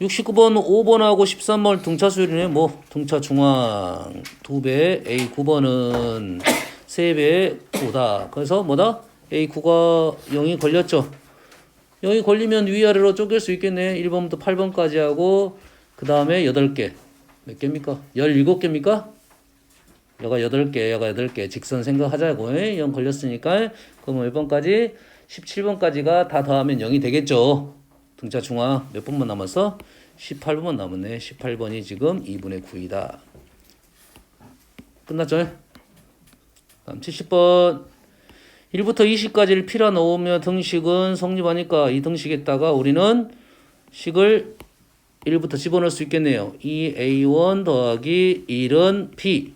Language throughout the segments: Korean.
69번 5번하고 13번 등차 수열이네. 뭐 등차 중앙 2배, A 9번은 3배 9다. 그래서 뭐다? A 9가 0이 걸렸죠. 0이 걸리면 위아래로 쪼갤 수 있겠네. 1번부터 8번까지 하고 그 다음에 8개. 몇 개입니까? 17개입니까? 여가 8개, 여가 8개. 직선 생각하자고. 0 걸렸으니까 그럼 몇 번까지? 17번까지가 다 더하면 0이 되겠죠. 등차 중앙 몇 번만 남았어? 18번 남았네. 18번이 지금 2분의 9이다. 끝났죠? 다음 70번 1부터 20까지를 필화 넣으며 등식은 성립하니까 이 등식에다가 우리는 식을 1부터 집어넣을 수 있겠네요. 2a1 더하기 1은 p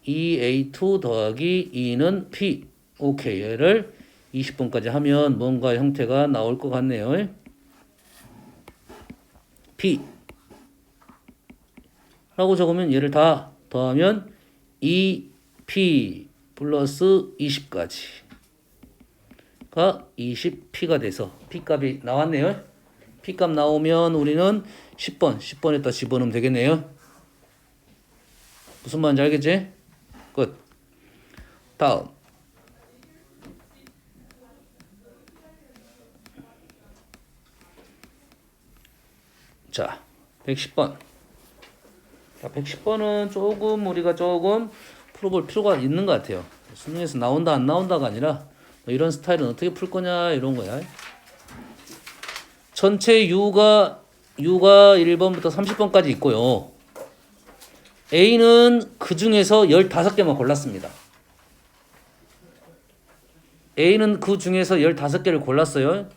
2a2 더하기 2는 p. 오케이. 얘를 20번까지 하면 뭔가 형태가 나올 것 같네요. p 라고 적으면 얘를 다 더하면 2p 플러스 20까지 가 20p가 돼서 p값이 나왔네요. p값 나오면 우리는 10번에다 집어넣으면 되겠네요. 무슨 말인지 알겠지? 끝. 다음 자 110번. 자 110번은 조금 우리가 조금 풀어볼 필요가 있는 것 같아요. 수능에서 나온다 안 나온다가 아니라 뭐 이런 스타일은 어떻게 풀 거냐 이런 거야. 전체 U가 1번부터 30번까지 있고요. A는 그 중에서 15개만 골랐습니다. A는 그 중에서 15개를 골랐어요.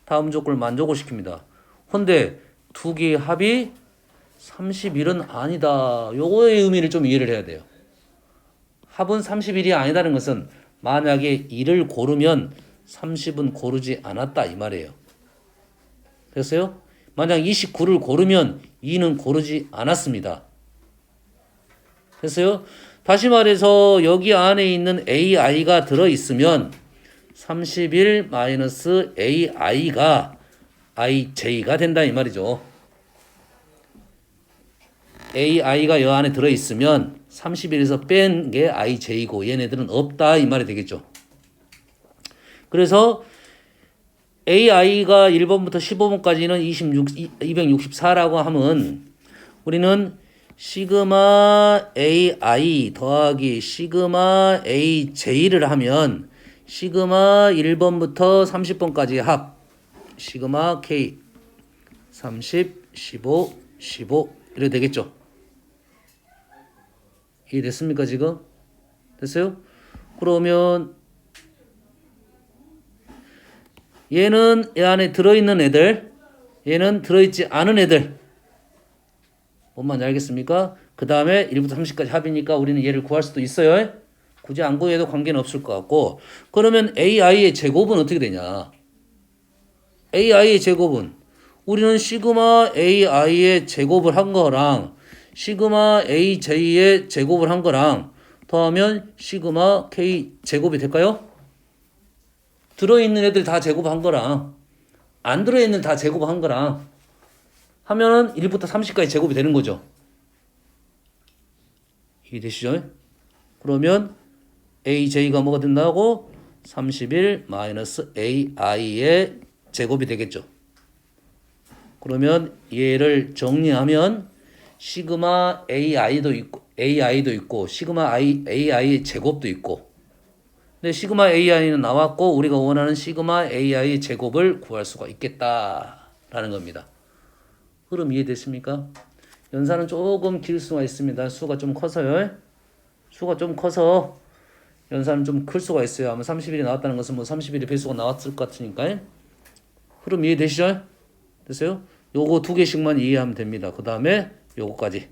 다음 조건을 만족을 시킵니다. 근데 두 개의 합이 31은 아니다. 요거의 의미를 좀 이해를 해야 돼요. 합은 31이 아니다는 것은 만약에 1을 고르면 30은 고르지 않았다 이 말이에요. 됐어요? 만약 29를 고르면 2는 고르지 않았습니다. 됐어요? 다시 말해서 여기 안에 있는 AI가 들어있으면 31-AI가 IJ가 된다 이 말이죠. AI가 여 안에 들어있으면 31에서 뺀 게 IJ고 얘네들은 없다 이 말이 되겠죠. 그래서 AI가 1번부터 15번까지는 264라고 하면 우리는 시그마 AI 더하기 시그마 AJ를 하면 시그마 1번부터 30번까지의 합 시그마 K 30, 15, 15 이래 되겠죠. 이해됐습니까 지금? 됐어요? 그러면 얘는 이 안에 들어있는 애들 얘는 들어있지 않은 애들 뭔 말인지 알겠습니까? 그 다음에 1부터 30까지 합이니까 우리는 얘를 구할 수도 있어요. 굳이 안 구해도 관계는 없을 것 같고 그러면 AI의 제곱은 어떻게 되냐? AI의 제곱은 우리는 시그마 AI의 제곱을 한 거랑 시그마 AJ의 제곱을 한 거랑 더하면 시그마 K 제곱이 될까요? 들어있는 애들 다 제곱한 거랑 안 들어있는 다 제곱한 거랑 하면은 1부터 30까지 제곱이 되는 거죠. 이해되시죠? 그러면 AJ가 뭐가 된다고? 31-AI의 제곱이 되겠죠. 그러면 얘를 정리하면 시그마 AI도 있고 시그마 AI의 제곱도 있고 근데 시그마 AI는 나왔고 우리가 원하는 시그마 AI 제곱을 구할 수가 있겠다라는 겁니다. 흐름 이해됐습니까? 연산은 조금 길 수가 있습니다. 수가 좀 커서요. 수가 좀 커서 연산은 좀 클 수가 있어요. 아마 30일이 나왔다는 것은 뭐 30일의 배수가 나왔을 것 같으니까. 흐름 이해되시죠? 됐어요? 요거 2개씩만 이해하면 됩니다. 그 다음에 요거까지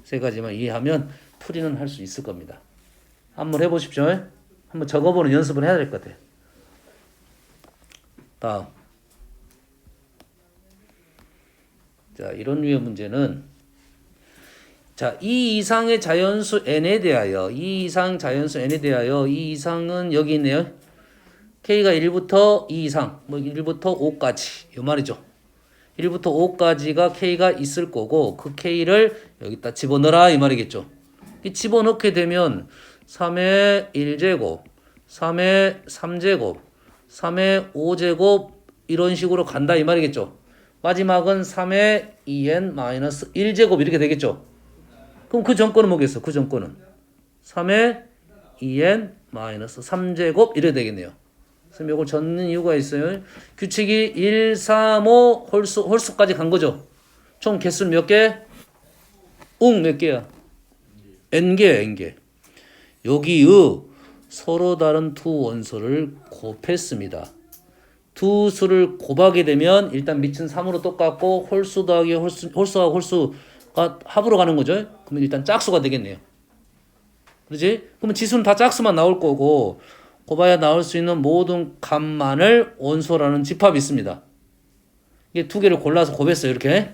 3가지만 이해하면 풀이는 할 수 있을 겁니다. 한번 해보십시오. 한번 적어보는 연습을 해야 될 것 같아요. 다음. 자, 이런 류의 문제는 자, 이 이상의 자연수 n에 대하여 이 이상 자연수 n에 대하여 이 이상은 여기 있네요. k가 1부터 2 이상 뭐 1부터 5까지 이 말이죠. 1부터 5까지가 K가 있을 거고 그 K를 여기다 집어넣어라 이 말이겠죠. 이 집어넣게 되면 3의 1제곱, 3의 3제곱, 3의 5제곱 이런 식으로 간다 이 말이겠죠. 마지막은 3의 2n-1제곱 이렇게 되겠죠. 그럼 그 전거는 뭐겠어? 그 전거는 3의 2n-3제곱 이래 되겠네요. 그래서 이걸 젓는 이유가 있어요. 규칙이 1, 3, 5 홀수까지 간 거죠. 총 개수는 몇 개? 몇 개야? n개야, n개. 여기의 서로 다른 두 원소를 곱했습니다. 두 수를 곱하게 되면 일단 밑은 3으로 똑같고 홀수 더하기 홀수하고 홀수가 합으로 가는 거죠. 그러면 일단 짝수가 되겠네요. 그렇지? 그러면 지수는 다 짝수만 나올 거고 곱해야 나올 수 있는 모든 값만을 원소라는 집합이 있습니다. 이게 두 개를 골라서 곱했어요. 이렇게.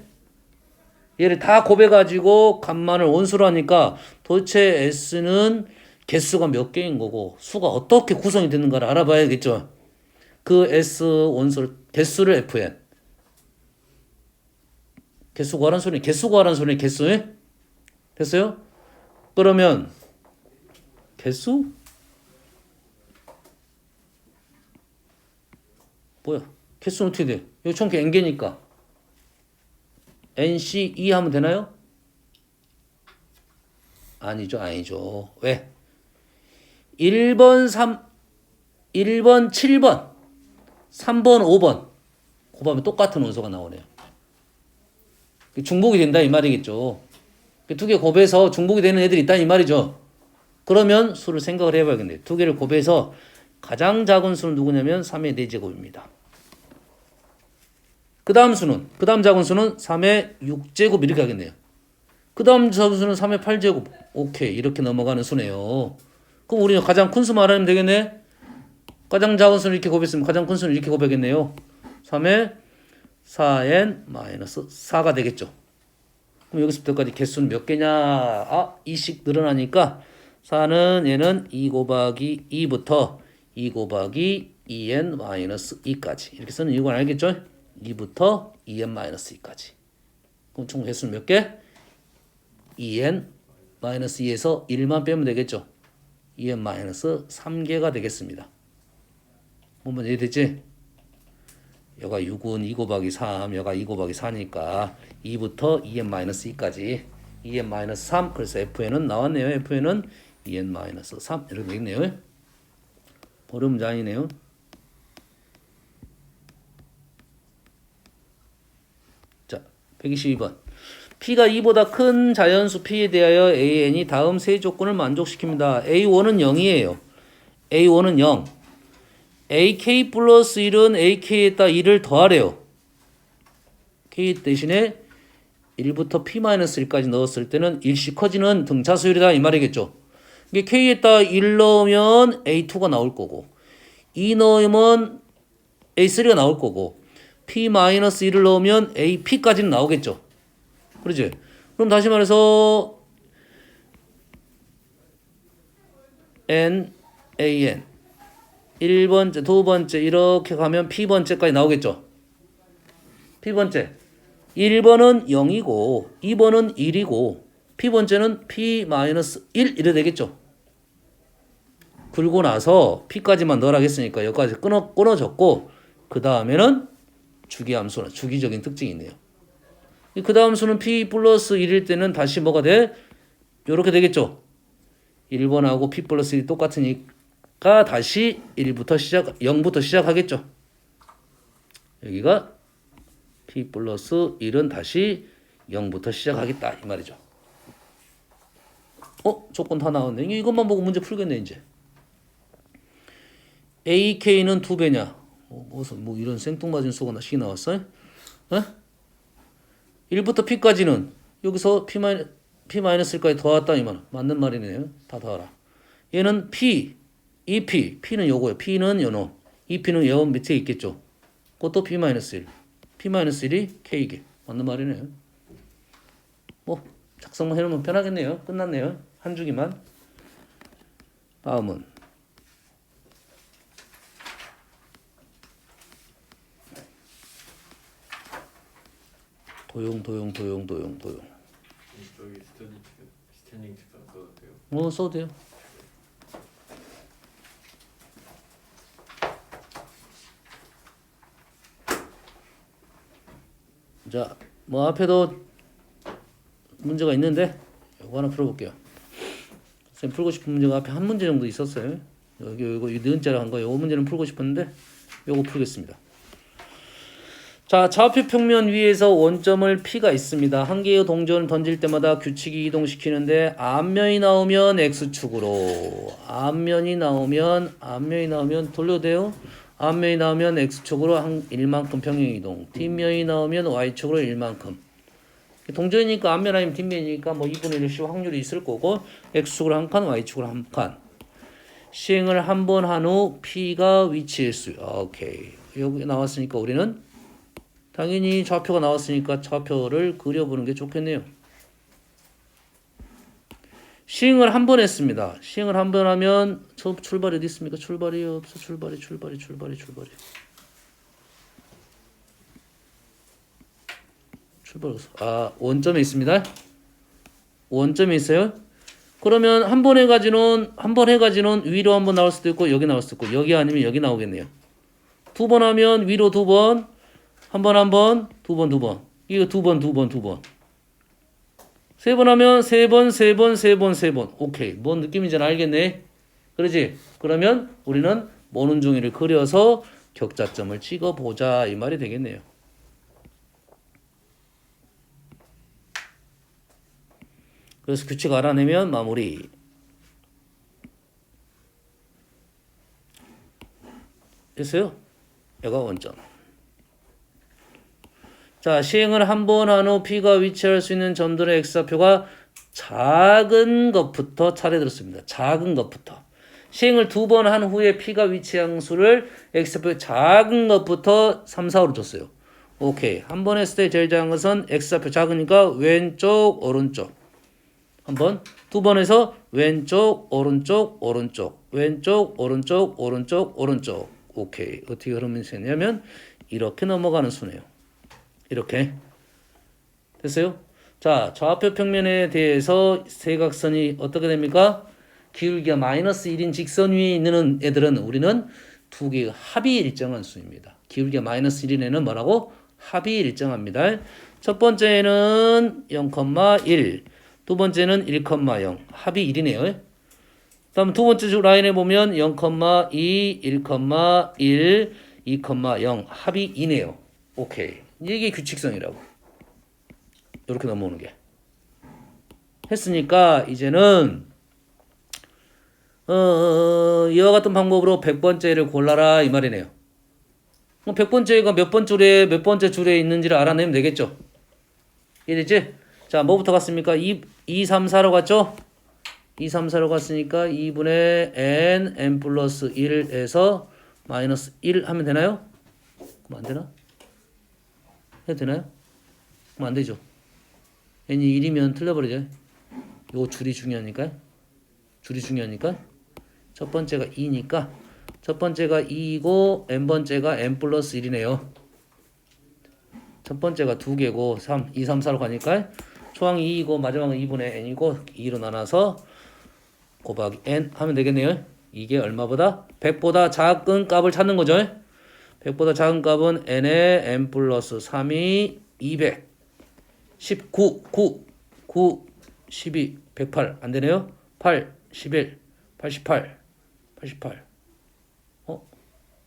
얘를 다 곱해가지고 값만을 원소로 하니까 도대체 S는 개수가 몇 개인 거고 수가 어떻게 구성이 되는가를 알아봐야겠죠. 그 S 원소 개수를 FN. 개수 구하라는 소리. 개수 구하라는 소리. 개수. 됐어요? 그러면 개수? 뭐야? 개수는 어떻게 돼? 이거 총 n개니까 NC2 하면 되나요? 아니죠. 아니죠. 왜? 1번 7번 3번 5번 곱하면 똑같은 원소가 나오네요. 중복이 된다 이 말이겠죠. 두 개 곱해서 중복이 되는 애들이 있다 이 말이죠. 그러면 수를 생각을 해봐야겠네요. 두 개를 곱해서 가장 작은 수는 누구냐면 3의 4제곱입니다. 그 다음 작은 수는 3의 6제곱 이렇게 하겠네요. 그 다음 작은 수는 3의 8제곱. 오케이. 이렇게 넘어가는 수네요. 그럼 우리는 가장 큰 수 말하면 되겠네. 가장 작은 수는 이렇게 곱했으면 가장 큰 수는 이렇게 곱하겠네요. 3의 4n-4가 되겠죠. 그럼 여기서부터까지 개수는 몇 개냐? 2씩 늘어나니까 4는 얘는 2 곱하기 2부터 2 곱하기 2n-2까지 이렇게 쓰는 이유가 알겠죠? 2부터 2n-2까지. 그럼 총 개수는 몇 개? 2n-2에서 1만 빼면 되겠죠? 2n-3개가 되겠습니다. 보면 이해됐지? 여가 6은 2 곱하기 3, 여가 2 곱하기 4니까 2부터 2n-2까지 2n-3 그래서 FN은 나왔네요. FN은 2n-3 이렇게 되겠네요. 어려운 문제 아니네요. 자, 122번. P가 2보다 큰 자연수 P에 대하여 AN이 다음 세 조건을 만족시킵니다. A1은 0이에요. A1은 0. AK 플러스 1은 AK에다 1을 더하래요. K 대신에 1부터 P-1까지 넣었을 때는 1씩 커지는 등차수열이다 이 말이겠죠. 이게 K에다 1 넣으면 A2가 나올 거고 2 넣으면 A3가 나올 거고 P-1을 넣으면 AP까지는 나오겠죠. 그러지? 그럼 다시 말해서 N, AN 1번째, 2번째 이렇게 가면 P번째까지 나오겠죠. P번째 1번은 0이고 2번은 1이고 P번째는 P-1 이래 되겠죠. 굴고 나서 P까지만 넣으라 했으니까 여기까지 끊어졌고 그 다음에는 주기함수나 주기적인 특징이 있네요. 그 다음 수는 P 플러스 1일 때는 다시 뭐가 돼? 요렇게 되겠죠. 1번하고 P 플러스 1이 똑같으니까 다시 0부터 시작하겠죠. 여기가 P 플러스 1은 다시 0부터 시작하겠다 이 말이죠. 조건 다 나왔네. 이것만 보고 문제 풀겠네 이제. AK는 2배냐? 뭐 이런 생뚱맞은 수가 시 나왔어요? 1부터 P까지는 여기서 P-1까지 더했다 이 말. 맞는 말이네요. 다 더하라. 얘는 P, EP, P는 요거예요. P는 요놈. EP는 요 밑에 있겠죠. 그것도 P-1. P-1이 K게. 맞는 말이네요. 뭐 작성만 해놓으면 편하겠네요. 끝났네요. 한 주기만. 다음은 도용. 저기 스탠딩 책상 써도 돼요? 써도 돼요. 자, 앞에도 문제가 있는데 이거 하나 풀어볼게요. 선생님 풀고 싶은 문제가 앞에 한 문제 정도 있었어요. 이거 니은자로 한 거, 요 문제는 풀고 싶었는데 요거 풀겠습니다. 자, 좌표 평면 위에서 원점을 P가 있습니다. 한 개의 동전을 던질 때마다 규칙이 이동시키는데 앞면이 나오면 X축으로, 앞면이 나오면 돌려도 돼요. 앞면이 나오면 X축으로 1만큼 평행 이동, 뒷면이 나오면 Y축으로 1만큼. 동전이니까 앞면 아니면 뒷면이니까 2분의 1씩 확률이 있을 거고, X축으로 한 칸, Y축으로 한 칸. 시행을 한 번 한 후 P가 위치일 수. 오케이. 여기 나왔으니까 우리는 당연히 좌표가 나왔으니까 좌표를 그려보는 게 좋겠네요. 시행을 한 번 했습니다. 시행을 한 번 하면 출발이 어디 있습니까? 출발이 없어. 출발이. 출발 없어. 원점에 있습니다. 원점에 있어요. 그러면 한 번 해가지고는 위로 한 번 나올 수도 있고 여기 나올 수도 있고 여기 아니면 여기 나오겠네요. 두 번 하면 위로 두 번, 한 번, 두 번. 이거 두 번. 세 번 하면 세 번. 오케이. 뭔 느낌인지 알겠네. 그러지? 그러면 우리는 모는 종이를 그려서 격자점을 찍어보자 이 말이 되겠네요. 그래서 규칙 알아내면 마무리. 됐어요? 얘가 원점. 자, 시행을 한 번 한 후 P가 위치할 수 있는 점들의 X좌표가 작은 것부터 차례 들었습니다. 작은 것부터. 시행을 두 번 한 후에 P가 위치한 수를 X좌표의 작은 것부터 3, 4, 5로 줬어요. 오케이. 한 번 했을 때 제일 작은 것은 X좌표 작으니까 왼쪽, 오른쪽. 한 번. 두 번 해서 왼쪽, 오른쪽. 왼쪽, 오른쪽. 오케이. 어떻게 흐름이 되냐면 이렇게 넘어가는 수네요. 이렇게. 됐어요? 자, 좌표 평면에 대해서 세각선이 어떻게 됩니까? 기울기가 마이너스 1인 직선 위에 있는 애들은 우리는 두 개의 합이 일정한 수입니다. 기울기가 마이너스 1인 애는 뭐라고? 합이 일정합니다. 첫 번째는 0,1, 두 번째는 1,0, 합이 1이네요. 다음 두 번째 라인에 보면 0,2, 1,1, 2,0 합이 2네요. 오케이. 이게 규칙성이라고. 이렇게 넘어오는 게. 했으니까 이제는 이와 같은 방법으로 100번째를 골라라 이 말이네요. 100번째가 몇 번째 줄에 있는지를 알아내면 되겠죠. 이해되지? 자, 뭐부터 갔습니까? 2, 3, 4로 갔죠? 2, 3, 4로 갔으니까 2분의 n 플러스 1에서 마이너스 1 하면 되나요? 그럼 안 되나? 해도 되나요? 그럼 안 되죠. n이 1이면 틀려버리죠. 요 줄이 중요하니까. 첫 번째가 2니까 첫 번째가 2이고 n번째가 n 플러스 1이네요. 첫 번째가 2개고 3, 2, 3, 4로 가니까 초항이 2이고 마지막은 2분의 n이고 2로 나눠서 곱하기 n 하면 되겠네요. 이게 얼마보다? 100보다 작은 값을 찾는 거죠. 100보다 작은 값은 n의 n 플러스 3이 200, 19, 9, 12, 108 안 되네요. 8, 11, 88.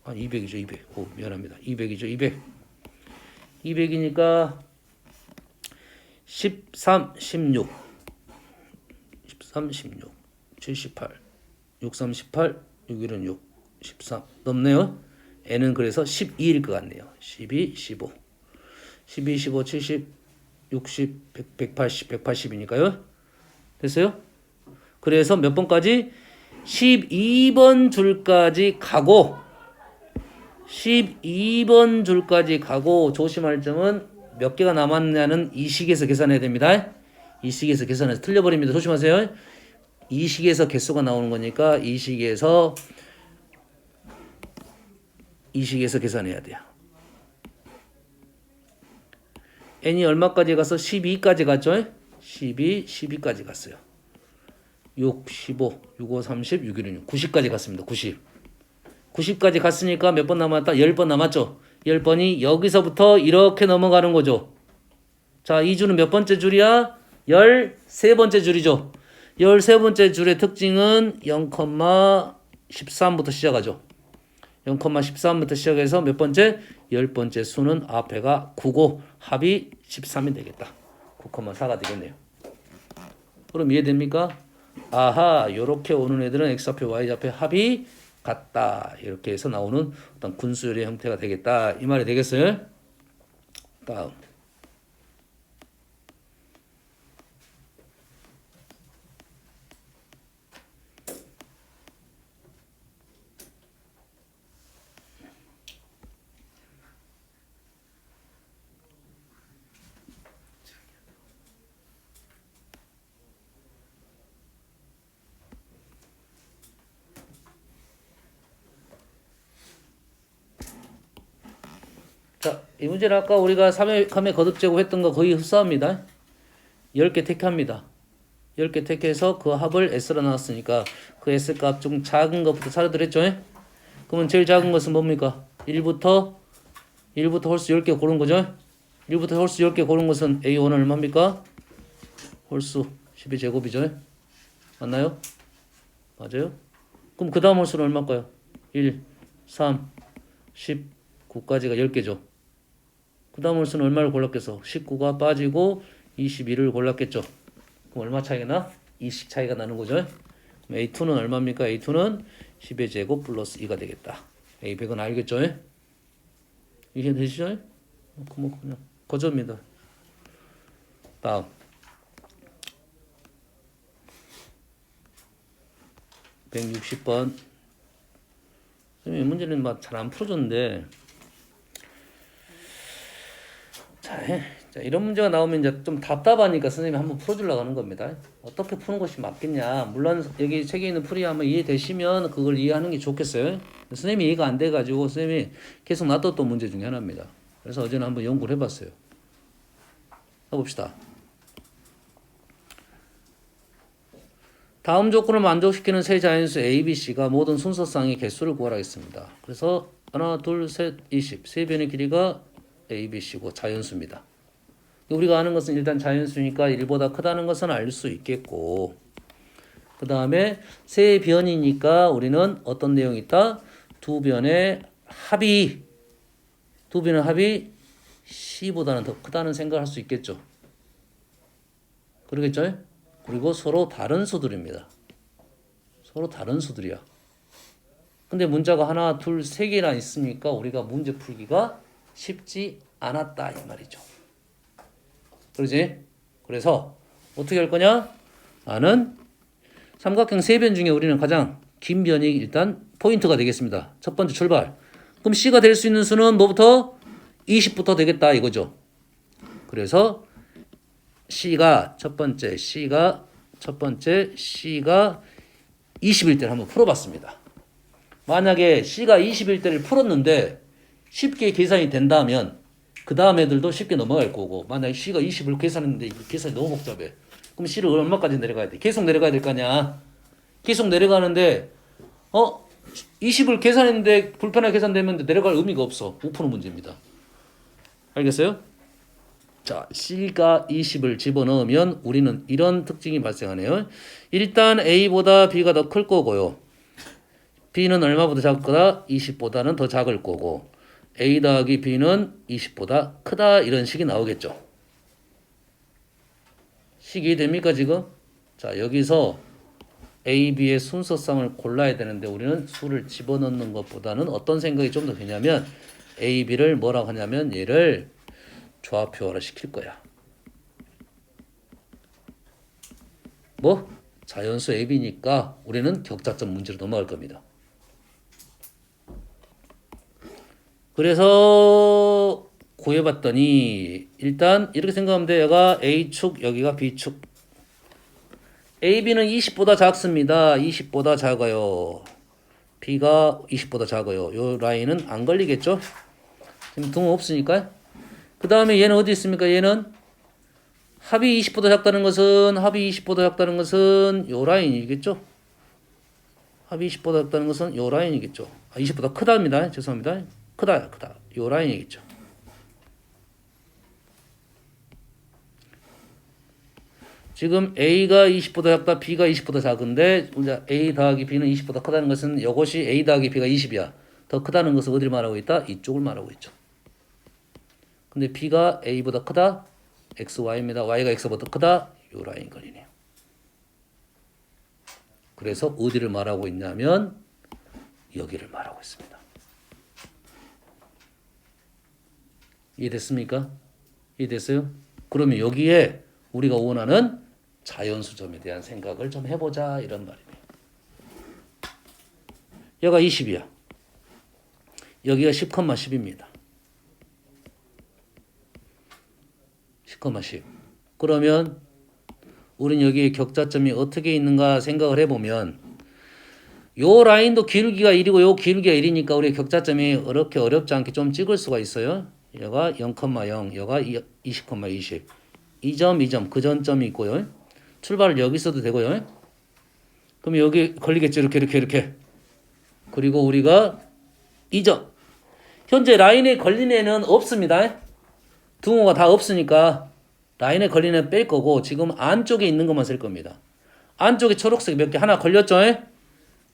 200이죠, 200. 미안합니다. 200이죠, 200. 200이니까 13, 16, 78, 6, 3, 18, 6, 1은 6, 13 넘네요. n은 그래서 12일 것 같네요. 12, 15, 70, 60, 180, 180이니까요. 됐어요? 그래서 몇 번까지? 12번 줄까지 가고 12번 줄까지 가고 조심할 점은 몇 개가 남았냐는 이 식에서 계산해야 됩니다. 이 식에서 계산해서 틀려버립니다. 조심하세요. 이 식에서 개수가 나오는 거니까 이 식에서 계산해야 돼요. n이 얼마까지 가서 12까지 갔죠? 12까지 갔어요. 6, 15, 6, 5, 30, 6, 1, 6, 90까지 갔습니다. 90까지 갔으니까 몇 번 남았다? 10번 남았죠? 10번이 여기서부터 이렇게 넘어가는 거죠. 자, 이 줄은 몇 번째 줄이야? 13번째 줄이죠. 13번째 줄의 특징은 0,13부터 시작하죠. 0,13부터 시작해서 몇 번째? 10번째 수는 앞에가 9고 합이 13이 되겠다. 9,4가 되겠네요. 그럼 이해됩니까? 아하, 요렇게 오는 애들은 x좌표, y좌표 합이 같다. 이렇게 해서 나오는 어떤 군수열의 형태가 되겠다. 이 말이 되겠어요? 다음. 자, 이 문제는 아까 우리가 3회 거듭 제곱했던 거 거의 흡사합니다. 10개 택합니다. 10개 택해서 그 합을 S로 나왔으니까 그 S 값 좀 작은 것부터 찾아드렸죠? 그러면 제일 작은 것은 뭡니까? 1부터 홀수 10개 고른 거죠? 1부터 홀수 10개 고른 것은 A1은 얼마입니까? 홀수 10의 제곱이죠? 맞나요? 맞아요? 그럼 그 다음 홀수는 얼마일까요? 1, 3, 10, 9까지가 10개죠. 그 다음 홀수는 얼마를 골랐겠어? 19가 빠지고 21을 골랐겠죠. 그럼 얼마 차이가 나? 20 차이가 나는 거죠. 그럼 A2는 얼마입니까? A2는 10의 제곱 플러스 2가 되겠다. A100은 알겠죠? 이해 되시죠? 그냥 거저입니다. 다음. (160번) 이 문제는 막 잘 안 풀어줬는데 자, 이런 문제가 나오면 이제 좀 답답하니까 선생님이 한번 풀어주려고 하는 겁니다. 어떻게 푸는 것이 맞겠냐. 물론 여기 책에 있는 풀이 한번 이해되시면 그걸 이해하는 게 좋겠어요. 선생님이 이해가 안 돼가지고 선생님이 계속 놔뒀던 문제 중에 하나입니다. 그래서 어제는 한번 연구를 해봤어요. 해봅시다. 다음 조건을 만족시키는 세 자연수 A, B, C가 모든 순서상의 개수를 구하라겠습니다. 그래서 하나, 둘, 셋, 20. 세 변의 길이가 A, B, C고 자연수입니다. 우리가 아는 것은 일단 자연수니까 1보다 크다는 것은 알 수 있겠고 그 다음에 세 변이니까 우리는 어떤 내용이 있다? 두 변의 합이 C보다는 더 크다는 생각을 할 수 있겠죠. 그러겠죠? 그리고 서로 다른 수들입니다. 서로 다른 수들이야. 근데 문자가 하나, 둘, 세 개나 있으니까 우리가 문제 풀기가 쉽지 않았다 이 말이죠. 그러지? 그래서 어떻게 할 거냐? 나는 삼각형 세 변 중에 우리는 가장 긴 변이 일단 포인트가 되겠습니다. 첫 번째 출발. 그럼 C가 될 수 있는 수는 뭐부터? 20부터 되겠다 이거죠. 그래서 C가 첫 번째 C가 20일 때를 한번 풀어봤습니다. 만약에 C가 20일 때를 풀었는데 쉽게 계산이 된다면 그 다음 애들도 쉽게 넘어갈 거고 만약에 C가 20을 계산했는데 계산이 너무 복잡해. 그럼 C를 얼마까지 내려가야 돼? 계속 내려가야 될 거 아니야. 계속 내려가는데 20을 계산했는데 불편하게 계산되면 내려갈 의미가 없어. 못 푸는 문제입니다. 알겠어요? 자, C가 20을 집어넣으면 우리는 이런 특징이 발생하네요. 일단 A보다 B가 더 클 거고요. B는 얼마보다 작을 거다? 20보다는 더 작을 거고 A 더하기 B는 20보다 크다 이런 식이 나오겠죠. 식이 됩니까 지금? 자, 여기서 A, B의 순서상을 골라야 되는데 우리는 수를 집어넣는 것보다는 어떤 생각이 좀 더 되냐면 A, B를 뭐라고 하냐면 얘를 조합표화를 시킬 거야. 뭐? 자연수 A, B니까 우리는 격자점 문제로 넘어갈 겁니다. 그래서 구해봤더니 일단 이렇게 생각하면 돼. 얘가 A축, 여기가 B축. AB는 20보다 작습니다. 20보다 작아요. B가 20보다 작아요. 요 라인은 안 걸리겠죠? 지금 등 없으니까. 그 다음에 얘는 어디 있습니까? 얘는 합이 20보다 작다는 것은 요 라인이겠죠? 합이 20보다 작다는 것은 요 라인이겠죠? 20보다 크답니다. 죄송합니다. 크다. 요 라인이겠죠. 지금 A가 20보다 작다, B가 20보다 작은데 이제 A 더하기 B는 20보다 크다는 것은 이것이 A 더하기 B가 20이야. 더 크다는 것은 어디를 말하고 있다? 이쪽을 말하고 있죠. 근데 B가 A보다 크다? XY입니다. Y가 X보다 크다? 요 라인 거리네요. 그래서 어디를 말하고 있냐면 여기를 말하고 있습니다. 이해됐습니까? 이해됐어요? 그러면 여기에 우리가 원하는 자연수점에 대한 생각을 좀 해보자 이런 말이에요. 여기가 20이야. 여기가 10,10입니다. 10,10. 그러면 우린 여기에 격자점이 어떻게 있는가 생각을 해보면 요 라인도 기울기가 1이고 요 기울기가 1이니까 우리 격자점이 그렇게 어렵지 않게 좀 찍을 수가 있어요. 여가 0,0, 여가 20,20. 이 점, 그 전점이 있고요. 출발을 여기 써도 되고요. 그럼 여기 걸리겠죠. 이렇게. 그리고 우리가 이 점. 현재 라인에 걸린 애는 없습니다. 등호가 다 없으니까 라인에 걸린 애는 뺄 거고 지금 안쪽에 있는 것만 쓸 겁니다. 안쪽에 초록색 몇 개 하나 걸렸죠?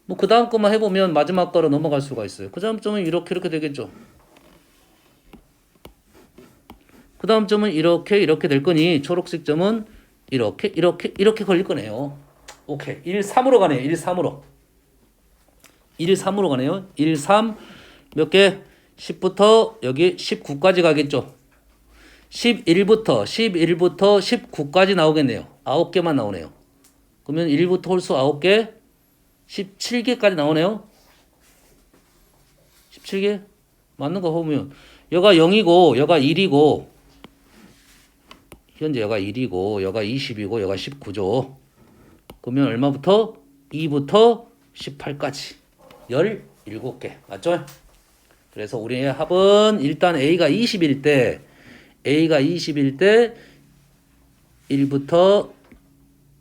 뭐 그 다음 것만 해보면 마지막 거로 넘어갈 수가 있어요. 그 다음 점은 이렇게 되겠죠. 그 다음 점은 이렇게 될 거니 초록색 점은 이렇게 걸릴 거네요. 오케이. 1, 3으로 가네요. 1, 3으로. 1, 3으로 가네요. 1, 3 몇 개? 10부터 여기 19까지 가겠죠. 11부터 19까지 나오겠네요. 9개만 나오네요. 그러면 1부터 홀수 9개, 17개까지 나오네요. 17개? 맞는 거 보면 여가 0이고 여가 1이고 현재 여가 1이고 여가 20이고 여가 19죠. 그러면 얼마부터? 2부터 18까지 17개 맞죠? 그래서 우리의 합은 일단 A가 20일 때 1부터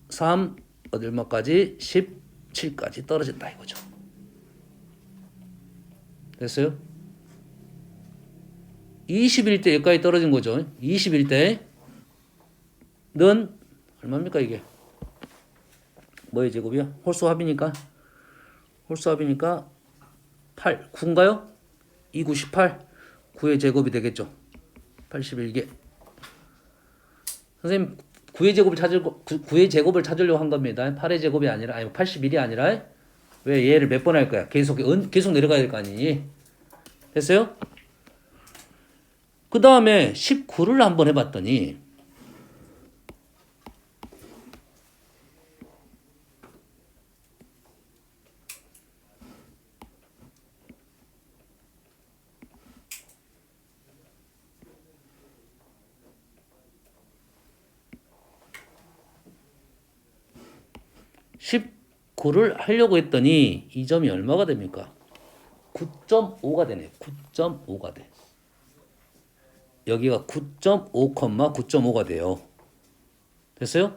3 얼마까지? 17까지 떨어진다 이거죠. 됐어요? 20일 때 여기까지 떨어진 거죠. 20일 때는 얼마입니까 이게? 뭐의 제곱이야? 홀수합이니까 8, 9인가요? 2, 9, 18 9의 제곱이 되겠죠. 81개. 선생님 9의 제곱을 찾으려고 한 겁니다. 8의 제곱이 아니라 81이 아니라 왜 얘를 몇 번 할 거야? 계속 내려가야 될 거 아니니? 됐어요? 그 다음에 19를 한번 해봤더니 19를 하려고 했더니 이 점이 얼마가 됩니까? 9.5가 되네. 9.5가 돼. 여기가 9.5, 9.5가 돼요. 됐어요?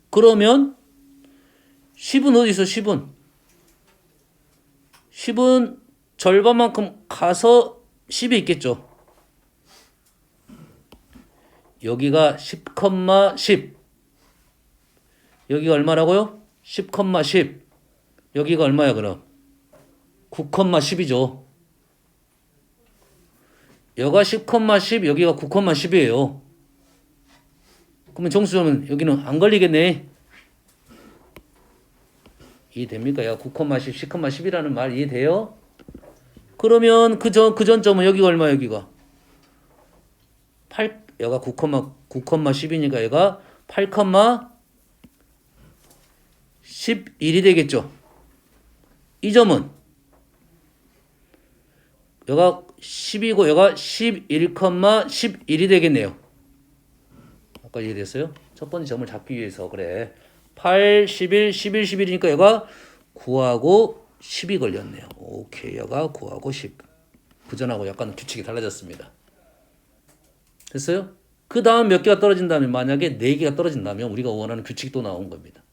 그러면 10은 어디 있어? 10은 절반만큼 가서 10이 있겠죠. 여기가 10,10. 여기가 얼마라고요? 10,10. 여기가 얼마야 그럼? 9,10이죠. 여기가 10,10, 여기가 9,10이에요. 그러면 정수점은 여기는 안 걸리겠네. 이해됩니까? 야, 9,10, 10,10이라는 말 이해돼요? 그러면 그 전점은 여기가 얼마 여기가? 8, 여가 9,10이니까 얘가 8,11이 되겠죠. 이 점은 여가 10이고 여가 11,11이 되겠네요. 아까 이해됐어요? 첫 번째 점을 잡기 위해서 그래. 8, 11, 11, 11이니까 여가 9하고 10이 걸렸네요. 오케이. 여가 9하고 10. 그전하고 약간 규칙이 달라졌습니다. 됐어요? 그 다음 몇 개가 떨어진다면 만약에 4개가 떨어진다면 우리가 원하는 규칙이 또 나온 겁니다.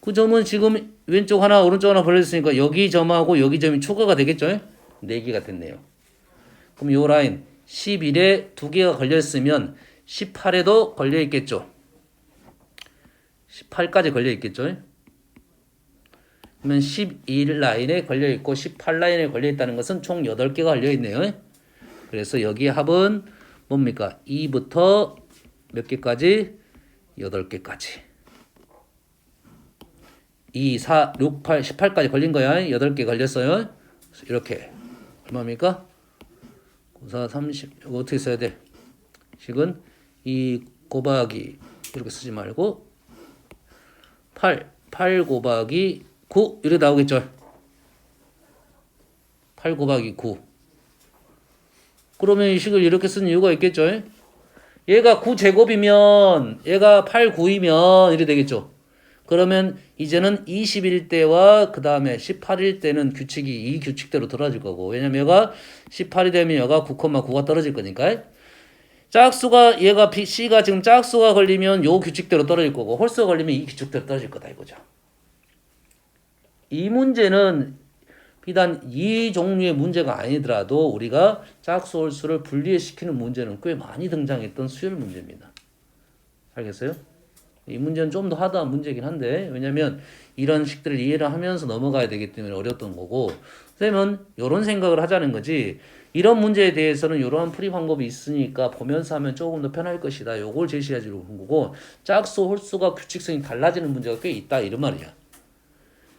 그 점은 지금 왼쪽 하나 오른쪽 하나 벌려졌으니까 여기 점하고 여기 점이 초과가 되겠죠? 4개가 됐네요. 그럼 요 라인 11에 2개가 걸려있으면 18에도 걸려있겠죠? 18까지 걸려있겠죠? 그러면 11 라인에 걸려있고 18 라인에 걸려있다는 것은 총 8개가 걸려있네요. 그래서 여기 합은 뭡니까? 2부터 몇 개까지? 8개까지. 2, 4, 6, 8, 18까지 걸린 거야. 8개 걸렸어요. 이렇게. 얼마입니까? 9, 4, 30. 이거 어떻게 써야 돼? 식은 2 곱하기 이렇게 쓰지 말고 8 곱하기 9 이렇게 나오겠죠? 8 곱하기 9. 그러면 이 식을 이렇게 쓰는 이유가 있겠죠? 얘가 9제곱이면 얘가 8, 9이면 이렇게 되겠죠? 그러면 이제는 20일 때와 그 다음에 18일 때는 규칙이 이 규칙대로 떨어질 거고 왜냐면 얘가 18이 되면 얘가 9,9가 떨어질 거니까 짝수가 얘가 C가 지금 짝수가 걸리면 요 규칙대로 떨어질 거고 홀수가 걸리면 이 규칙대로 떨어질 거다 이거죠. 이 문제는 비단 이 종류의 문제가 아니더라도 우리가 짝수 홀수를 분리시키는 문제는 꽤 많이 등장했던 수열 문제입니다. 알겠어요? 이 문제는 좀 더 하드한 문제긴 한데 왜냐면 이런 식들을 이해를 하면서 넘어가야 되기 때문에 어려웠던 거고 선생님은 이런 생각을 하자는 거지 이런 문제에 대해서는 이러한 풀이 방법이 있으니까 보면서 하면 조금 더 편할 것이다. 요걸 제시하지로 한 거고 짝수 홀수가 규칙성이 달라지는 문제가 꽤 있다 이런 말이야.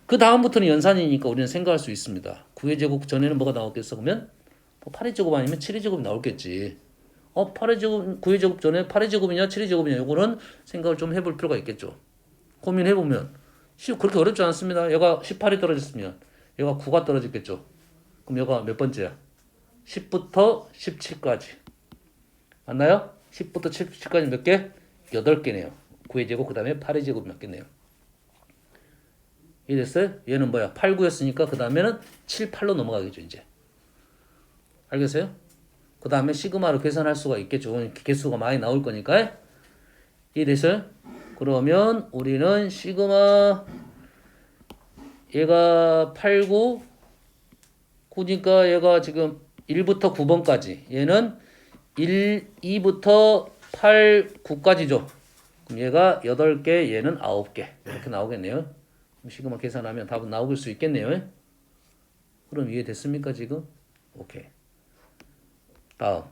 그 다음부터는 연산이니까 우리는 생각할 수 있습니다. 9의 제곱 전에는 뭐가 나왔겠어? 그러면 8의 제곱 아니면 7의 제곱이 나올겠지. 8의 제곱, 9의 제곱 전에 8의 제곱이냐 7의 제곱이냐 요거는 생각을 좀 해볼 필요가 있겠죠. 고민해보면 그렇게 어렵지 않습니다. 얘가 18이 떨어졌으면 얘가 9가 떨어졌겠죠. 그럼 얘가 몇 번째야? 10부터 17까지 맞나요? 10부터 17까지 몇 개? 8개네요. 9의 제곱 그 다음에 8의 제곱이 맞겠네요. 이해됐어요? 얘는 뭐야? 8, 9였으니까 그 다음에는 7, 8로 넘어가겠죠 이제. 알겠어요? 그 다음에 시그마로 계산할 수가 있겠죠. 개수가 많이 나올 거니까. 이해됐어요? 그러면 우리는 시그마 얘가 8, 9 9니까 얘가 지금 1부터 9번까지 얘는 1, 2부터 8, 9까지죠. 그럼 얘가 8개 얘는 9개 이렇게 나오겠네요. 시그마 계산하면 답은 나올 수 있겠네요. 그럼 이해됐습니까 지금? 오케이. 다음.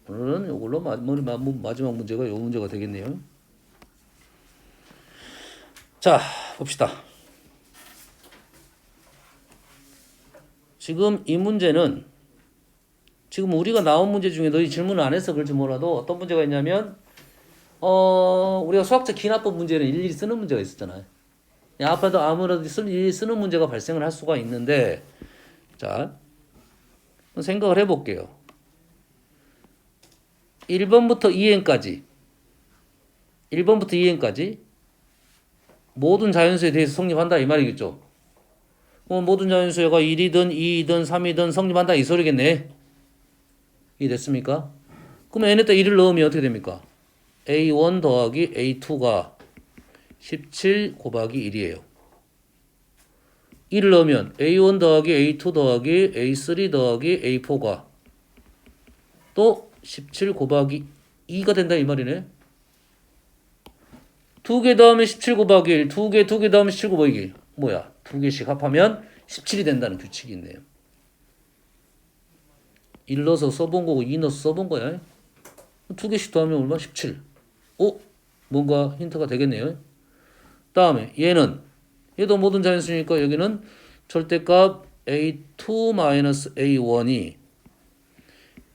오늘은 이걸로 마지막 문제가 이 문제가 되겠네요. 자, 봅시다. 지금 이 문제는 지금 우리가 나온 문제 중에 너희 질문을 안 해서 그럴지 몰라도 어떤 문제가 있냐면 우리가 수학적 기납법 문제는 일일이 쓰는 문제가 있었잖아요. 앞에도 아무래도 일일이 쓰는 문제가 발생을 할 수가 있는데, 자, 생각을 해볼게요. 1번부터 2n까지 모든 자연수에 대해서 성립한다 이 말이겠죠. 모든 자연수가 1이든 2이든 3이든 성립한다 이 소리겠네. 이해됐습니까? 그럼 n에다 1을 넣으면 어떻게 됩니까? A1 더하기 A2가 17 곱하기 1이에요. 1을 넣으면 A1 더하기 A2 더하기 A3 더하기 A4가 또 17 곱하기 2가 된다 이 말이네. 2개 더하면 17 곱하기 1, 2개 더하면 17 곱하기 1. 뭐야? 2개씩 합하면 17이 된다는 규칙이 있네요. 1 넣어서 써본 거고 2 넣어서 써본 거야. 2개씩 더하면 얼마? 17. 뭔가 힌트가 되겠네요. 다음에 얘도 모든 자연수니까 여기는 절대값 A2-A1이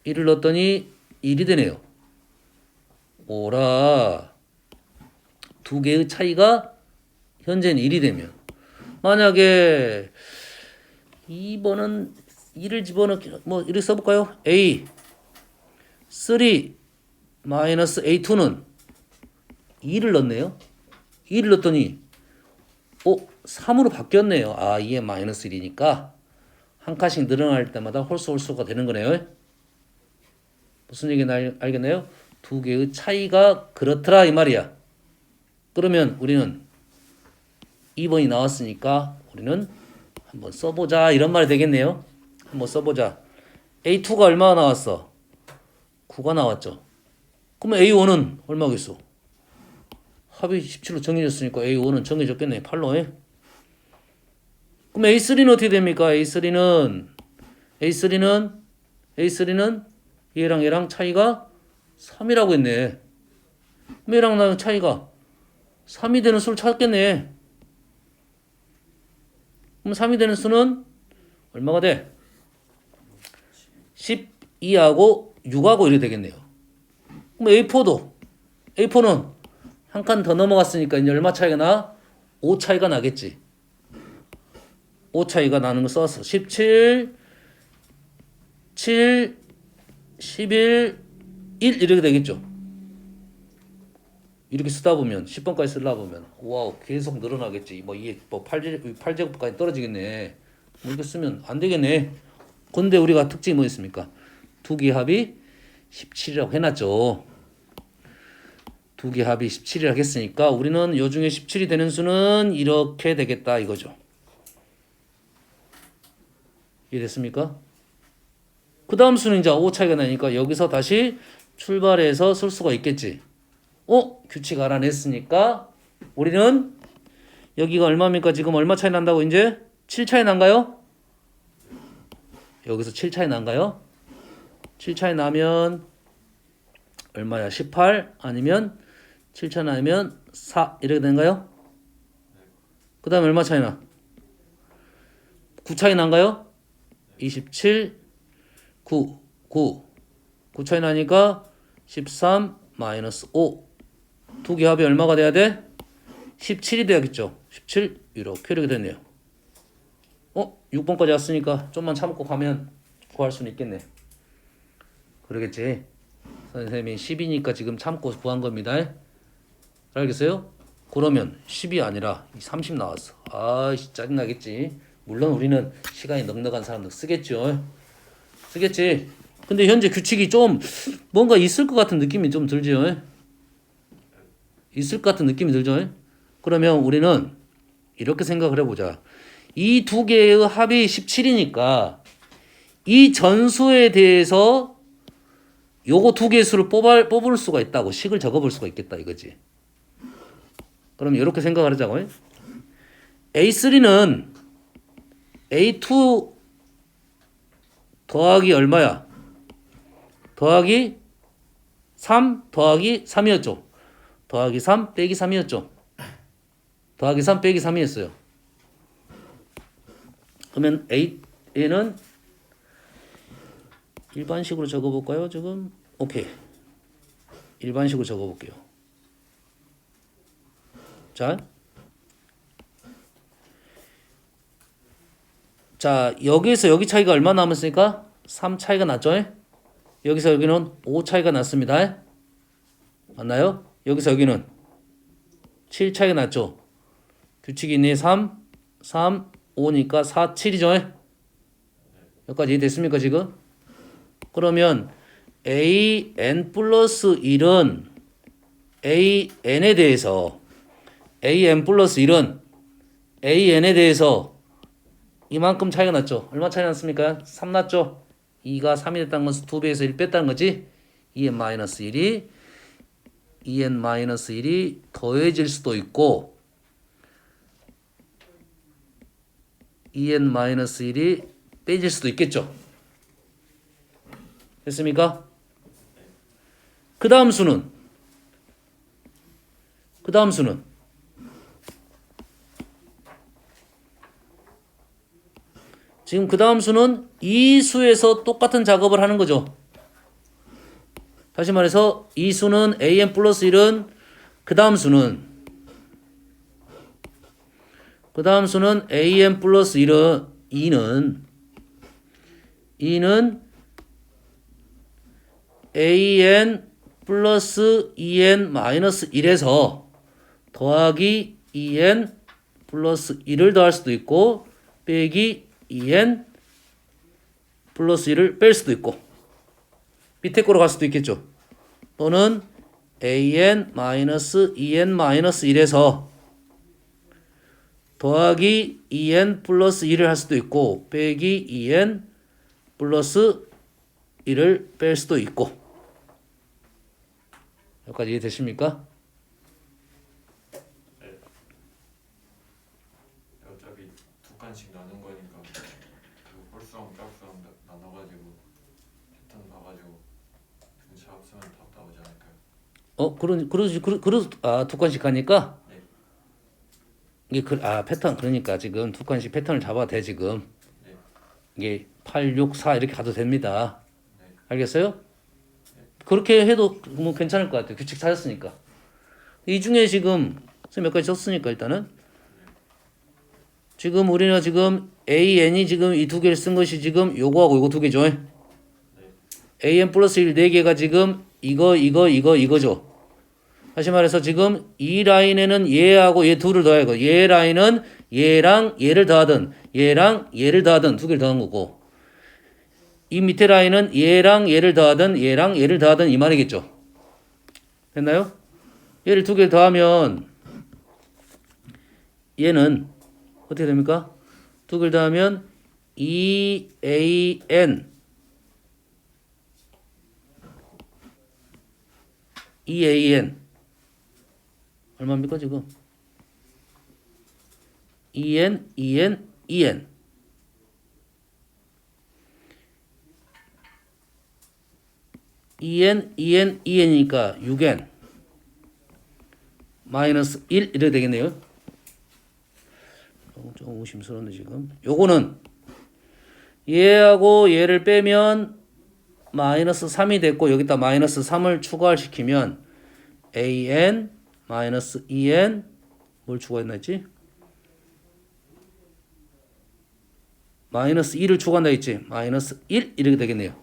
1을 넣었더니 1이 되네요. 오라. 두 개의 차이가 현재는 1이 되면 만약에 2번은 1을 집어넣기 이렇게 써볼까요? A3-A2는 2를 넣었네요. 2를 넣었더니 3으로 바뀌었네요. 2에 마이너스 1이니까 한 칸씩 늘어날 때마다 홀수가 되는 거네요. 무슨 얘기인지 알겠나요? 두 개의 차이가 그렇더라 이 말이야. 그러면 우리는 2번이 나왔으니까 우리는 한번 써보자 이런 말이 되겠네요. 한번 써보자. A2가 얼마나 나왔어? 9가 나왔죠. 그러면 A1은 얼마겠어? 합이 17로 정해졌으니까 A1은 정해졌겠네. 8로 해. 그럼 A3는 어떻게 됩니까? A3는 얘랑 차이가 3이라고 했네. 그럼 얘랑 나랑 차이가 3이 되는 수를 찾겠네. 그럼 3이 되는 수는 얼마가 돼? 12하고 6하고 이렇게 되겠네요. 그럼 A4는 한 칸 더 넘어갔으니까 이제 얼마 차이가 나? 5 차이가 나겠지. 5 차이가 나는 거 써서 17, 7, 11, 1 이렇게 되겠죠. 이렇게 쓰다 보면 10번까지 쓰다 보면 와우 계속 늘어나겠지. 뭐 이게 뭐 8제곱까지 떨어지겠네. 뭐 이렇게 쓰면 안 되겠네. 근데 우리가 특징이 뭐 있습니까? 두 개 합이 17이라고 해놨죠. 두 개 합이 17이라고 했으니까 우리는 요 중에 17이 되는 수는 이렇게 되겠다 이거죠. 이해됐습니까? 그 다음 수는 이제 5 차이가 나니까 여기서 다시 출발해서 쓸 수가 있겠지. 규칙 알아냈으니까 우리는 여기가 얼마입니까? 지금 얼마 차이 난다고 이제? 7 차이 난가요? 여기서 7 차이 난가요? 7 차이 나면 얼마야? 18 아니면 7 차이 나면 4 이렇게 되는가요? 그 다음에 얼마 차이 나? 9 차이 난가요? 27 9 차이 나니까 13 마이너스 5 두 개 합이 얼마가 돼야 돼? 17이 돼야겠죠. 17 이렇게 됐네요. 6번까지 왔으니까 좀만 참고 가면 구할 수는 있겠네. 그러겠지. 선생님이 10이니까 지금 참고 구한 겁니다. 알겠어요? 그러면 10이 아니라 30 나왔어. 아이씨 짜증나겠지. 물론 우리는 시간이 넉넉한 사람들 쓰겠죠. 쓰겠지. 근데 현재 규칙이 좀 뭔가 있을 것 같은 느낌이 좀 들죠. 있을 것 같은 느낌이 들죠. 그러면 우리는 이렇게 생각을 해보자. 이 두 개의 합이 17이니까 이 전수에 대해서 요거 두 개의 수를 뽑을 수가 있다고 식을 적어볼 수가 있겠다 이거지. 그럼 이렇게 생각을 하자고. A3는 A2 더하기 얼마야? 더하기 3 더하기 3이었죠. 더하기 3 빼기 3이었죠. 더하기 3 빼기 3이었어요. 그러면 A는 일반식으로 적어볼까요? 지금 오케이. 일반식으로 적어볼게요. 자 여기에서 여기 차이가 얼마 남았으니까 3 차이가 났죠. 여기서 여기는 5 차이가 났습니다. 맞나요? 여기서 여기는 7 차이가 났죠. 규칙이 있네. 3, 5니까 4, 7이죠. 여기까지 이해됐습니까 지금? 그러면 AN 플러스 1은 AN에 대해서 AN 플러스 1은 AN에 대해서 이만큼 차이가 났죠. 얼마 차이 났습니까? 3 났죠. 2가 3이 됐다는 것은 2배에서 1 뺐다는 거지. 2n-1이 더해질 수도 있고 2n-1이 빼질 수도 있겠죠. 됐습니까? 그 다음 수는 지금 그 다음 수는 이 수에서 똑같은 작업을 하는 거죠. 다시 말해서 이 수는 an 플러스 1은 그 다음 수는 an 플러스 1은 2는 an 플러스 2n 마이너스 1에서 더하기 2n 플러스 1을 더할 수도 있고 빼기 2n 플러스 1을 뺄 수도 있고 밑에 거로 갈 수도 있겠죠. 또는 an 마이너스 2n 마이너스 1에서 더하기 2n 플러스 1을 할 수도 있고 빼기 2n 플러스 1을 뺄 수도 있고. 여기까지 이해되십니까? 네. 어차피 두 칸씩 나눈 거니까 그 홀수랑 짝수랑 나눠가지고 패턴 봐가지고 둘차 합치면 답 나오지 않을까요? 두 칸씩 하니까 네. 이게 패턴 그러니까 지금 두 칸씩 패턴을 잡아도 돼 지금. 네. 이게 8, 6, 4 이렇게 가도 됩니다. 네. 알겠어요? 그렇게 해도 뭐 괜찮을 것 같아요. 규칙 찾았으니까. 이 중에 지금 선생님 몇 가지 썼으니까 일단은 지금 우리는 지금 AN이 지금 이 두 개를 쓴 것이 지금 요거하고 요거 두 개죠. 네. AN 플러스 1 네 개가 지금 이거죠. 다시 말해서 지금 이 라인에는 얘하고 얘 둘을 더해야 하고 얘 라인은 얘랑 얘를 더하든 얘랑 얘를 더하든 두 개를 더한 거고 이 밑에 라인은 얘랑 얘를 더하든 얘랑 얘를 더하든 이 말이겠죠. 됐나요? 얘를 두 개 더하면 얘는 어떻게 됩니까? 두 개를 더하면 2an 2an 얼마입니까 지금? 2n 2n이니까 6n 마이너스 1 이렇게 되겠네요. 좀 의심스러운데 지금 요거는 얘하고 얘를 빼면 마이너스 3이 됐고 여기다 마이너스 3을 추가시키면 an 마이너스 2n 뭘 추가했나 했지? 마이너스 1을 추가한다 했지? 마이너스 1 이렇게 되겠네요.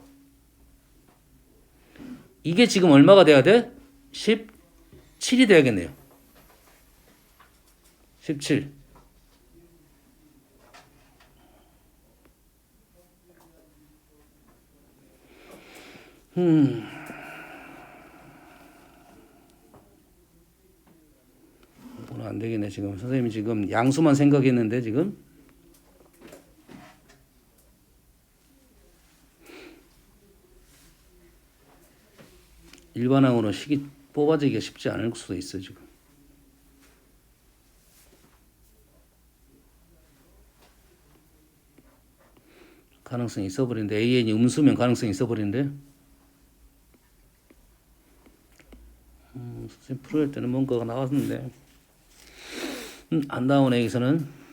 이게 지금 얼마가 돼야 돼? 17이 돼야겠네요. 17. 오늘 안 되겠네. 지금 선생님이 지금 양수만 생각했는데 지금 일반항으로 식이 뽑아지기가 쉽지 않을 수도 있어 지금. 가능성이 있어버리는데 AN이 음수면 가능성이 있어버리는데 선생님 풀어야 할 때는 뭔가가 나왔는데 안 나오네 여기서는.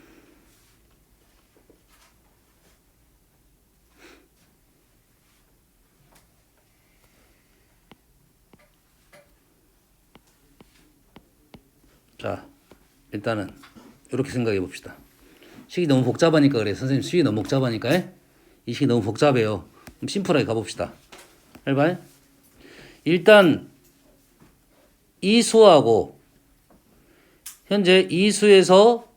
자 일단은 이렇게 생각해 봅시다. 식이 너무 복잡하니까 그래. 선생님 식이 너무 복잡하니까 이 식이 너무 복잡해요. 그럼 심플하게 가봅시다. 해봐요. 일단 이 수하고 현재 이 수에서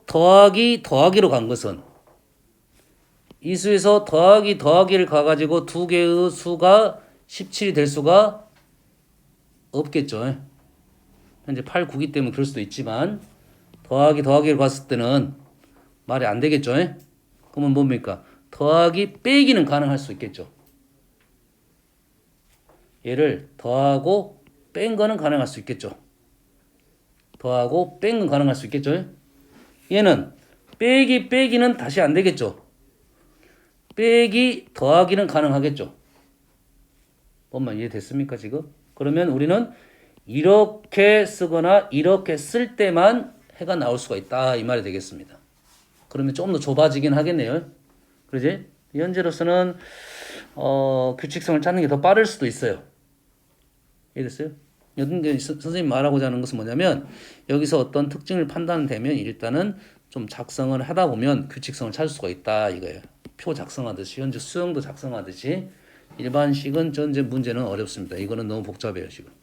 더하기로 간 것은 이 수에서 더하기를 가가지고 두 개의 수가 17이 될 수가 없겠죠. 현재 8, 9기 때문에 그럴 수도 있지만 더하기를 갔을 때는 말이 안 되겠죠. 그러면 뭡니까? 더하기 빼기는 가능할 수 있겠죠. 얘를 더하고 뺀 거는 가능할 수 있겠죠. 더하고 뺀 건 가능할 수 있겠죠. 얘는 빼기는 다시 안 되겠죠. 빼기 더하기는 가능하겠죠. 뭔말 이해됐습니까 지금? 그러면 우리는 이렇게 쓰거나 이렇게 쓸 때만 해가 나올 수가 있다 이 말이 되겠습니다. 그러면 좀 더 좁아지긴 하겠네요. 그러지? 현재로서는 규칙성을 찾는 게 더 빠를 수도 있어요. 이해됐어요? 선생님 말하고자 하는 것은 뭐냐면 여기서 어떤 특징을 판단되면 일단은 좀 작성을 하다 보면 규칙성을 찾을 수가 있다 이거예요. 표 작성하듯이 현재 수형도 작성하듯이 일반식은 전제 문제는 어렵습니다. 이거는 너무 복잡해요 지금.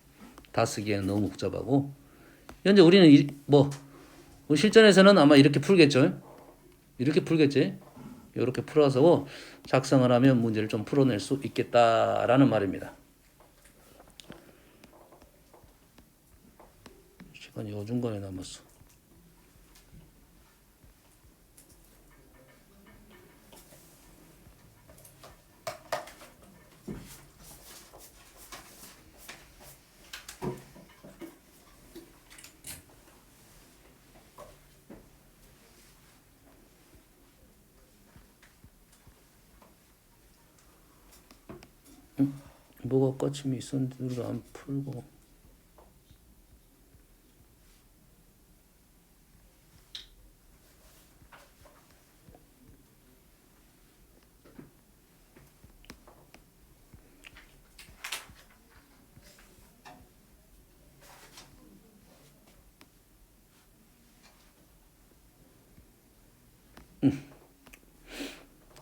다 쓰기에는 너무 복잡하고 현재 우리는 실전에서는 아마 이렇게 풀겠죠. 이렇게 풀겠지. 이렇게 풀어서 작성을 하면 문제를 좀 풀어낼 수 있겠다라는 말입니다. 시간이 어중간에 남았어. 뭐가 까침이 있었는데 우리가 안 풀고.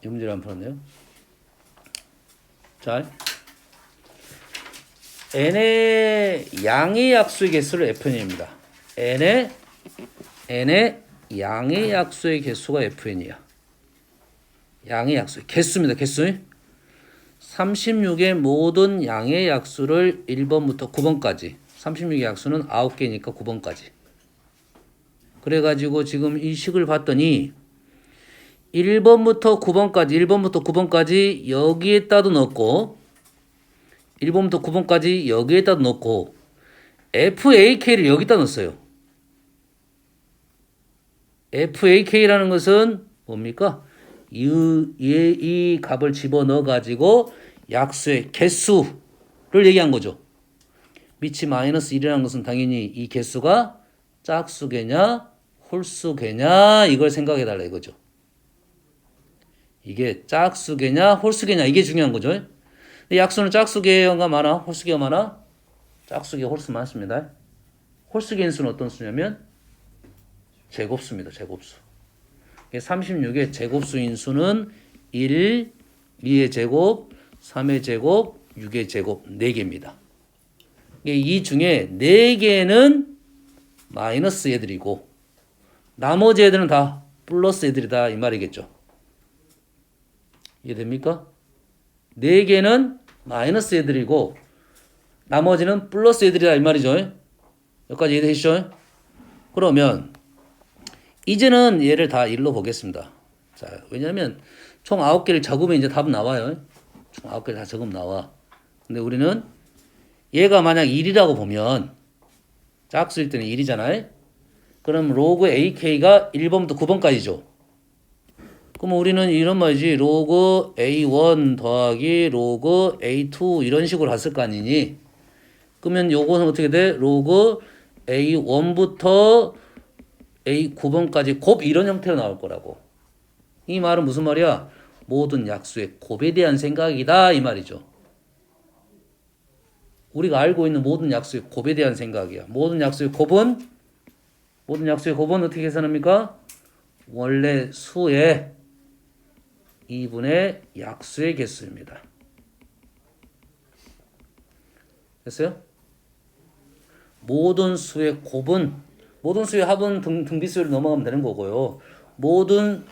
이 문제를 안 풀었네요. 자, n의 양의 약수의 개수를 fn입니다. n의 양의 약수의 개수가 fn이야. 양의 약수, 개수입니다. 개수. 36의 모든 양의 약수를 1번부터 9번까지. 36의 약수는 9개니까 9번까지. 그래가지고 지금 이 식을 봤더니 1번부터 9번까지 여기에다도 넣고 1번부터 9번까지 여기에다도 넣고 FAK를 여기다 넣었어요. FAK라는 것은 뭡니까? 이 값을 집어넣어 가지고 약수의 개수를 얘기한 거죠. 밑이 마이너스 1이라는 것은 당연히 이 개수가 짝수개냐 홀수개냐 이걸 생각해 달라 이거죠. 이게 짝수개냐 홀수개냐 이게 중요한 거죠. 약수는 짝수개가 많아 홀수개가 많아? 짝수개 홀수 많습니다. 홀수개인 수는 어떤 수냐면 제곱수입니다. 제곱수. 36의 제곱수인 수는 1, 2의 제곱, 3의 제곱, 6의 제곱 4개입니다. 이 중에 4개는 마이너스 애들이고 나머지 애들은 다 플러스 애들이다 이 말이겠죠. 이해됩니까? 4개는 마이너스 애들이고 나머지는 플러스 애들이다 이 말이죠. 여기까지 이해되시죠? 그러면 이제는 얘를 다 1로 보겠습니다. 자, 왜냐면 총 9개를 적으면 이제 답은 나와요. 총 9개를 다 적으면 나와. 근데 우리는 얘가 만약 1이라고 보면 짝수일 때는 1이잖아요. 그럼 로그 AK가 1번부터 9번까지죠. 그럼 우리는 이런 말이지. 로그 A1 더하기 로그 A2 이런 식으로 갔을 거 아니니. 그러면 요거는 어떻게 돼? 로그 A1부터 A9번까지 곱 이런 형태로 나올 거라고. 이 말은 무슨 말이야? 모든 약수의 곱에 대한 생각이다 이 말이죠. 우리가 알고 있는 모든 약수의 곱에 대한 생각이야. 모든 약수의 곱은 어떻게 계산합니까? 원래 수의 2분의 약수의 개수입니다. 됐어요? 모든 수의 곱은 모든 수의 합은 등비수를 넘어가면 되는 거고요. 모든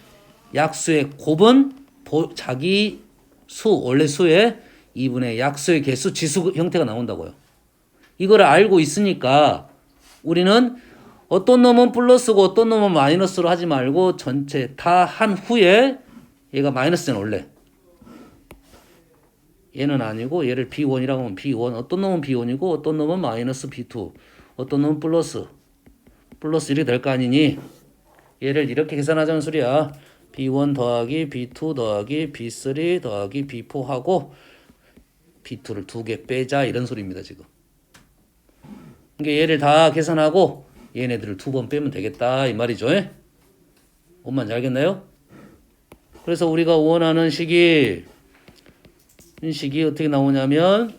약수의 곱은 자기 수 원래 수의 2분의 약수의 개수 지수 형태가 나온다고요. 이걸 알고 있으니까 우리는 어떤 놈은 플러스고 어떤 놈은 마이너스로 하지 말고 전체 다 한 후에 얘가 마이너스는 원래 얘는 아니고 얘를 B1이라고 하면 B1 어떤 놈은 B1이고 어떤 놈은 마이너스 B2 어떤 놈은 플러스 1이 될 거 아니니 얘를 이렇게 계산하자는 소리야. B1 더하기 B2 더하기 B3 더하기 B4 하고 B2를 2개 빼자 이런 소리입니다 지금. 그러니까 얘를 다 계산하고 얘네들을 2번 빼면 되겠다 이 말이죠. 뭔 말인지 알겠나요? 그래서 우리가 원하는 식이 어떻게 나오냐면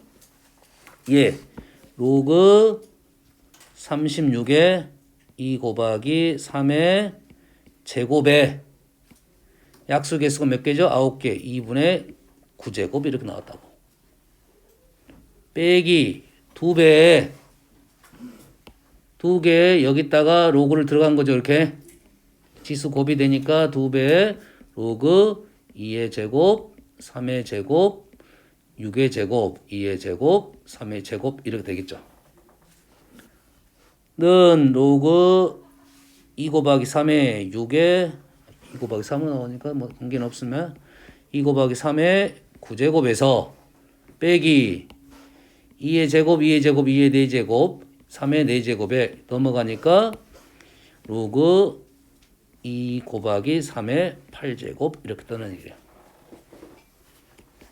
로그 36의 2 곱하기 3의 제곱에 약수 개수가 몇 개죠? 9개 2분의 9제곱 이렇게 나왔다고. 빼기 2배 2개 여기다가 로그를 들어간 거죠. 이렇게 지수 곱이 되니까 2배 로그 2의 제곱, 3의 제곱, 6의 제곱, 2의 제곱, 3의 제곱 이렇게 되겠죠. 는 로그 2 곱하기 3의 6의 2 곱하기 3은 나오니까 뭐 관계는 없으면 2 곱하기 3의 9제곱에서 빼기 2의 제곱, 2의 제곱, 2의 4제곱, 3의 4제곱에 넘어가니까 로그 2 곱하기 3의 8제곱 이렇게 뜨는 얘기예요.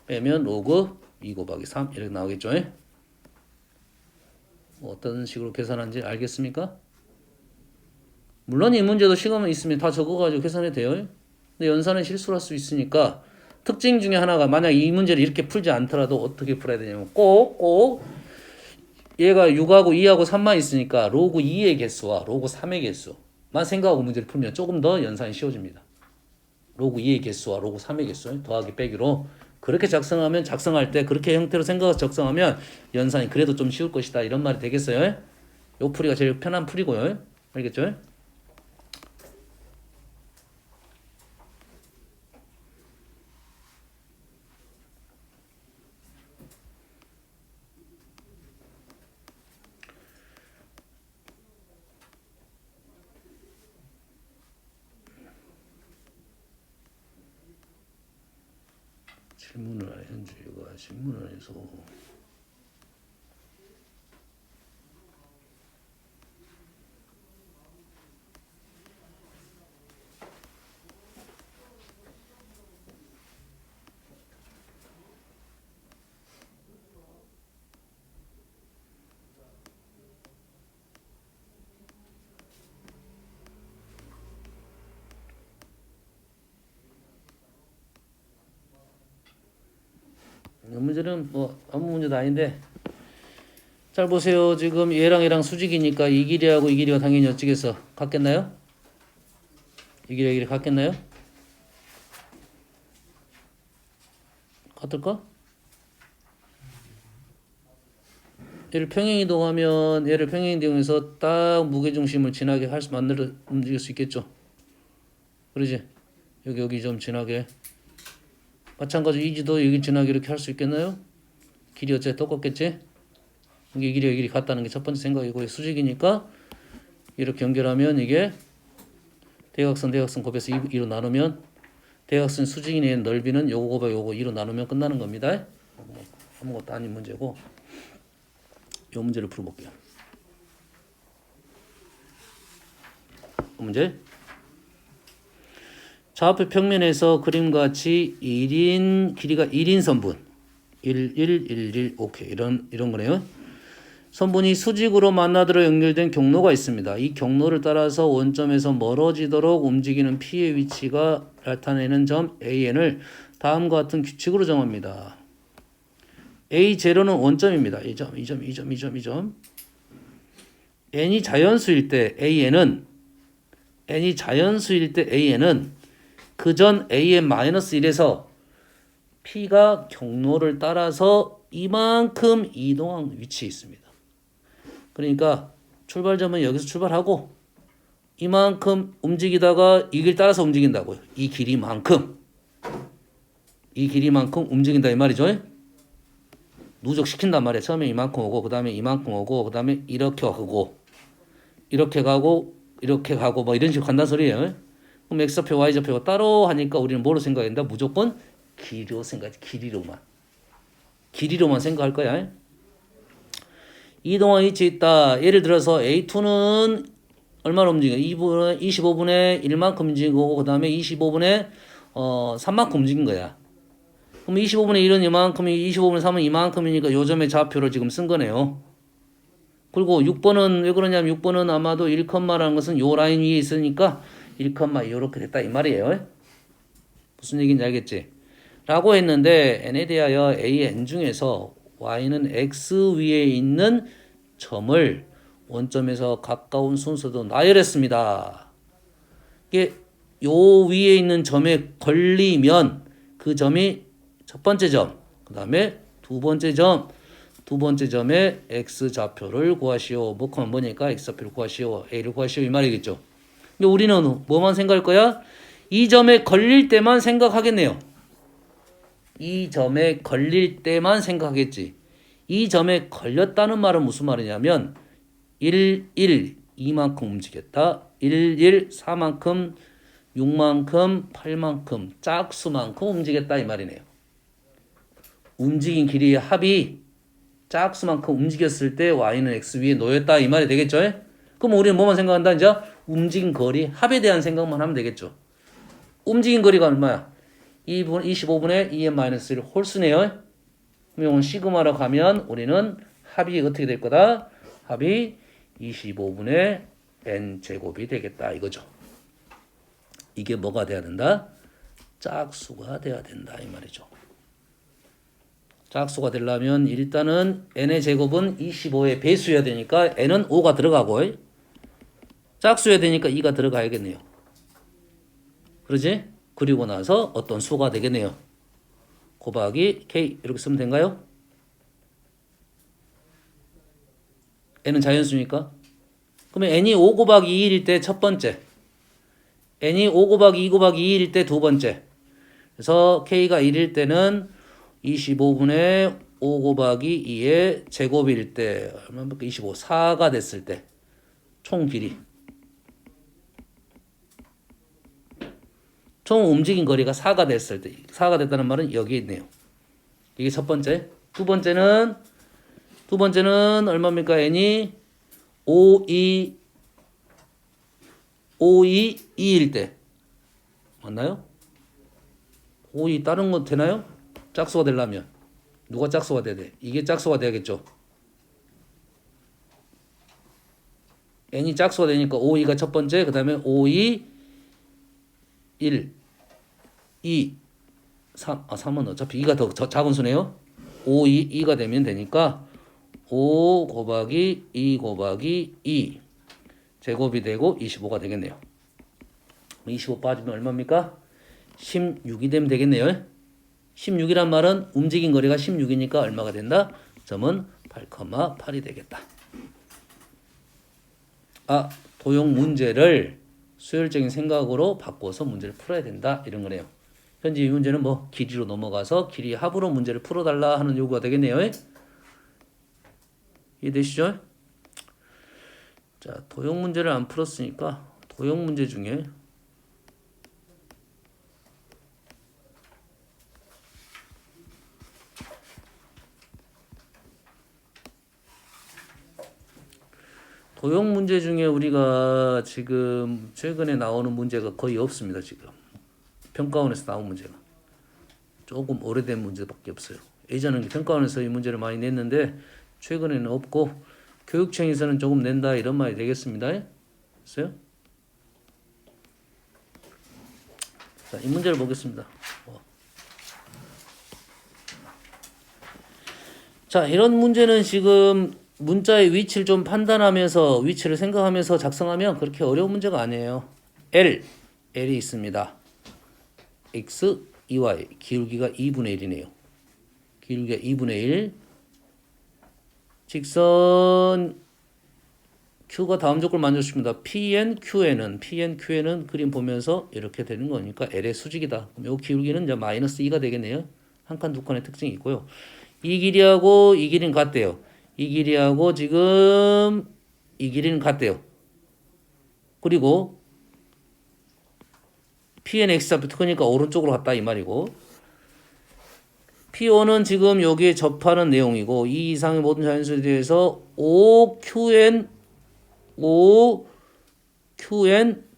빼면 로그 2 곱하기 3 이렇게 나오겠죠. 뭐 어떤 식으로 계산하는지 알겠습니까? 물론 이 문제도 시간만 있으면 다 적어가지고 계산해도 돼요. 근데 연산은 실수를 할 수 있으니까 특징 중에 하나가 만약 이 문제를 이렇게 풀지 않더라도 어떻게 풀어야 되냐면 꼭 얘가 6하고 2하고 3만 있으니까 로그 2의 개수와 로그 3의 개수만 생각하고 문제를 풀면 조금 더 연산이 쉬워집니다. 로그 2의 개수와 로그 3의 개수 더하기 빼기로 그렇게 작성할 때 그렇게 형태로 생각해서 작성하면 연산이 그래도 좀 쉬울 것이다 이런 말이 되겠어요. 요 풀이가 제일 편한 풀이고요. 알겠죠? 질문을 현주가 질문을 해서 이 문제는 뭐 아무 문제도 아닌데 잘 보세요. 지금 얘랑 수직이니까 이 길이하고 이 길이가 당연히 어찌겠어? 같겠나요? 이 길이 같겠나요? 같을까? 얘를 평행이동해서 딱 무게중심을 지나게 움직일 수 있겠죠? 그러지? 여기 좀 지나게. 마찬가지로 이지도 여기 지나게 이렇게 할 수 있겠나요? 길이 어째 똑같겠지? 이게 길이 같다는 게 첫 번째 생각이고 수직이니까 이렇게 연결하면 이게 대각선 곱해서 2로 나누면 대각선 수직인의 넓이는 요거 곱하기 요거 2로 나누면 끝나는 겁니다. 아무것도 아닌 문제고 요 문제를 풀어볼게요. 문제 좌표 평면에서 그림같이 1인 길이가 1인 선분 1 오케이 이런 거네요. 선분이 수직으로 만나들어 연결된 경로가 있습니다. 이 경로를 따라서 원점에서 멀어지도록 움직이는 P의 위치가 나타내는 점 AN을 다음과 같은 규칙으로 정합니다. A0는 원점입니다. 이 점. N이 자연수일 때 AN은 그 전 AN-1에서 P가 경로를 따라서 이만큼 이동한 위치에 있습니다. 그러니까 출발점은 여기서 출발하고 이만큼 움직이다가 이 길 따라서 움직인다고요. 이 길이만큼 움직인다 이 말이죠. 누적시킨단 말이에요. 처음에 이만큼 오고 그 다음에 이만큼 오고 그 다음에 이렇게 오고 이렇게 가고 뭐 이런 식으로 간다는 소리예요. 그럼 X좌표 Y좌표가 따로 하니까 우리는 뭐로 생각해야 된다? 무조건 길이로만 생각할 거야. 이동한 위치에 있다. 예를 들어서 A2는 얼마나 움직여? 25분에 1만큼 움직이고 그 다음에 25분에 3만큼 움직인 거야. 그럼 25분의 1은 이만큼이 25분의 3은 이만큼이니까 요 점의 좌표를 지금 쓴 거네요. 그리고 6번은 왜 그러냐면 6번은 아마도 1컴마라는 것은 요 라인 위에 있으니까 1컴마 이렇게 됐다 이 말이에요. 무슨 얘기인지 알겠지? 라고 했는데 n에 대하여 an 중에서 y는 x 위에 있는 점을 원점에서 가까운 순서도 나열했습니다. 이게 요 위에 있는 점에 걸리면 그 점이 첫 번째 점, 그 다음에 두 번째 점에 x 좌표를 구하시오. 뭐니까 x 좌표를 구하시오. a를 구하시오 이 말이겠죠. 근데 우리는 뭐만 생각할 거야? 이 점에 걸릴 때만 생각하겠네요. 이 점에 걸릴 때만 생각하겠지. 이 점에 걸렸다는 말은 무슨 말이냐면 1, 2만큼 움직였다. 1, 4만큼, 6만큼, 8만큼, 짝수만큼 움직였다 이 말이네요. 움직인 길이의 합이 짝수만큼 움직였을 때 y는 x 위에 놓였다 이 말이 되겠죠? 그럼 우리는 뭐만 생각한다? 이제 움직인 거리, 합에 대한 생각만 하면 되겠죠. 움직인 거리가 얼마야? 25분의 2n-1 홀수네요. 그럼 이건 시그마로 가면 우리는 합이 어떻게 될 거다? 합이 25분의 n제곱이 되겠다 이거죠. 이게 뭐가 돼야 된다? 짝수가 돼야 된다 이 말이죠. 짝수가 되려면 일단은 n의 제곱은 25의 배수여야 되니까 n은 5가 들어가고 짝수여야 되니까 2가 들어가야겠네요. 그러지? 그리고 나서 어떤 수가 되겠네요. 곱하기 k 이렇게 쓰면 된가요? n은 자연수니까. 그러면 n이 5 곱하기 2일일 때 첫 번째, n이 5 곱하기 2 곱하기 2일일 때 두 번째. 그래서 k가 1일 때는 25분의 5 곱하기 2의 제곱일 때 얼마입니까? 25, 4가 됐을 때 총 길이. 총 움직인 거리가 4가 됐을 때 4가 됐다는 말은 여기 있네요. 이게 첫 번째. 두 번째는 얼마입니까? n이 5, 2, 2일 때 맞나요? 5, 2 다른 거 되나요? 짝수가 되려면 누가 짝수가 돼야 돼? 이게 짝수가 돼야겠죠. n이 짝수가 되니까 5, 2가 첫 번째, 그 다음에 5, 2, 1, 2, 3, 3은 어차피 2가 더 작은 수네요. 5, 2, 2가 되면 되니까 5 곱하기 2 곱하기 2 제곱이 되고 25가 되겠네요. 25 빠지면 얼마입니까? 16이 되면 되겠네요. 16이란 말은 움직인 거리가 16이니까 얼마가 된다? 점은 8,8이 되겠다. 도형 문제를 수열적인 생각으로 바꿔서 문제를 풀어야 된다 이런 거네요. 현재 이 문제는 뭐 길이로 넘어가서 길이 합으로 문제를 풀어달라 하는 요구가 되겠네요. 이해되시죠? 자, 도형 문제를 안 풀었으니까 도형 문제 중에 우리가 지금 최근에 나오는 문제가 거의 없습니다. 지금 평가원에서 나온 문제가 조금 오래된 문제밖에 없어요. 예전에는 평가원에서 이 문제를 많이 냈는데 최근에는 없고 교육청에서는 조금 낸다 이런 말이 되겠습니다. 됐어요? 자, 이 문제를 보겠습니다. 자, 이런 문제는 지금 문자의 위치를 좀 판단하면서 위치를 생각하면서 작성하면 그렇게 어려운 문제가 아니에요. L이 있습니다. X, EY 기울기가 2분의 1이네요. 기울기가 2분의 1 직선 Q가 다음 조건을 만족시킵니다. PNQN은 그림 보면서 이렇게 되는 거니까 L의 수직이다. 그럼 이 기울기는 이제 마이너스 2가 되겠네요. 한 칸, 두 칸의 특징이 있고요. 이 길이하고 이 길이는 같대요. 이 길이하고 지금 이 길이는 같대요. 그리고 Pn X좌표 크니까 오른쪽으로 갔다 이 말이고 P5는 지금 여기에 접하는 내용이고 이 이상의 모든 자연수에 대해서 OQN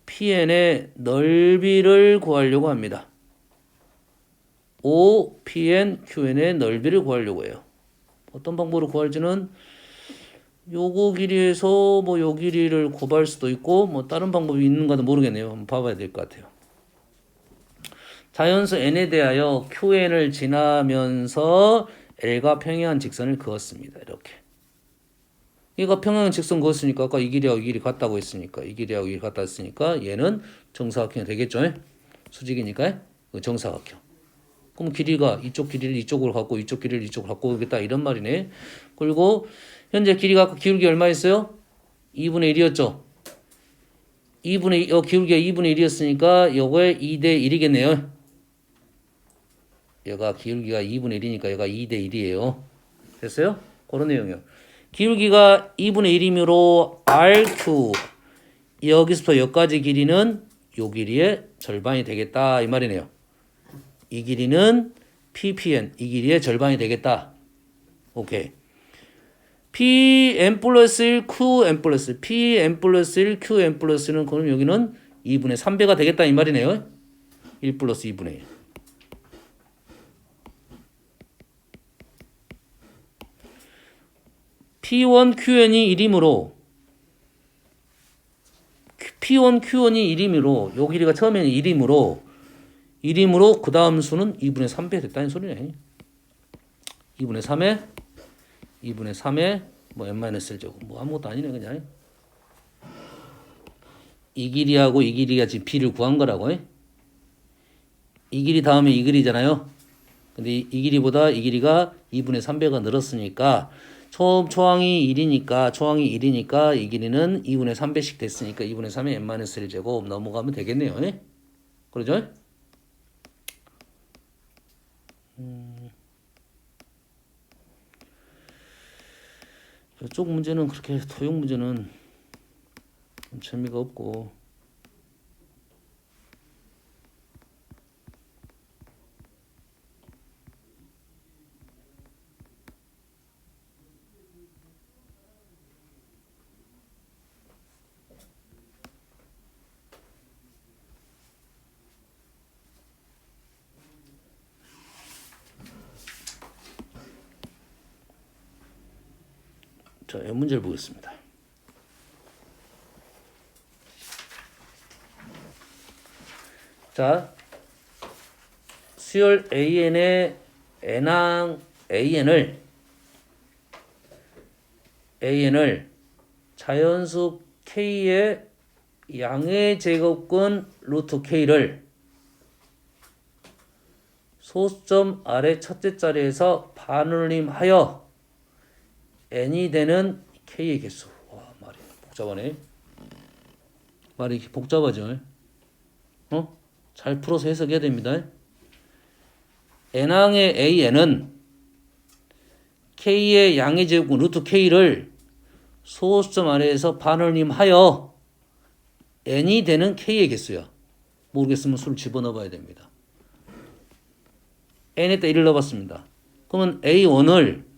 PN의 넓이를 구하려고 합니다. OPN QN의 넓이를 구하려고 해요. 어떤 방법으로 구할지는 요거 길이에서 뭐 요 길이를 곱할 수도 있고 뭐 다른 방법이 있는가도 모르겠네요. 한번 봐봐야 될 것 같아요. 자연수 n에 대하여 qn을 지나면서 l과 평행한 직선을 그었습니다. 이렇게. 얘가 평행한 직선 그었으니까 아까 이 길이하고 이 길이 같다고 했으니까 이 길이하고 이 길이 같다 했으니까 얘는 정사각형이 되겠죠. 수직이니까 정사각형. 그럼 길이가 이쪽 길이를 이쪽으로 갖고 이쪽 길이를 이쪽으로 갖고 오겠다 이런 말이네. 그리고 현재 길이가 기울기 얼마 있어요? 2분의 1이었죠. 기울기가 2분의 1이었으니까 요거에 2대 1이겠네요. 얘가 기울기가 2분의 1이니까 얘가 2대 1이에요. 됐어요? 그런 내용이에요. 기울기가 2분의 1이므로 RQ 여기서부터 여기까지 길이는 요 길이의 절반이 되겠다 이 말이네요. 이 길이는 PPN 이 길이의 절반이 되겠다. 오케이. Pn 플러스 1 Qn 플러스 Pn 플러스 1 Qn 플러스는 그럼 여기는 2분의 3배가 되겠다 이 말이네요. 1 플러스 2분의 1. P1QN이 1이므로 P1QN이 1이므로 요 길이가 처음에는 1이므로 그 다음 수는 2분의 3배 됐다는 소리네. 2분의 3에 뭐 n-1제곱 뭐 아무것도 아니네 그냥. 이 길이하고 이 길이가 지금 B를 구한 거라고. 이 길이 다음에 이 길이잖아요. 근데 이 길이보다 이 길이가 2분의 3배가 늘었으니까 초항이 1이니까 이 길이는 2분의 3배씩 됐으니까 2분의 3에 n-1제곱 넘어가면 되겠네요. 그러죠? 이쪽 문제는 그렇게 토용 문제는 좀 재미가 없고 자, 이 문제를 보겠습니다. 자, 수열 AN의 n항 AN을 자연수 K의 양의 제곱근 루트 K를 소수점 아래 첫째 자리에서 반올림하여 n이 되는 k의 개수. 와, 말이 복잡하네. 말이 복잡하죠. 잘 풀어서 해석해야 됩니다. n항의 an은 k의 양의 제곱근 루트 k를 소수점 아래에서 반올림하여 n이 되는 k의 개수야. 모르겠으면 수를 집어넣어 봐야 됩니다. n에다 1을 넣어봤습니다. 그러면 A1은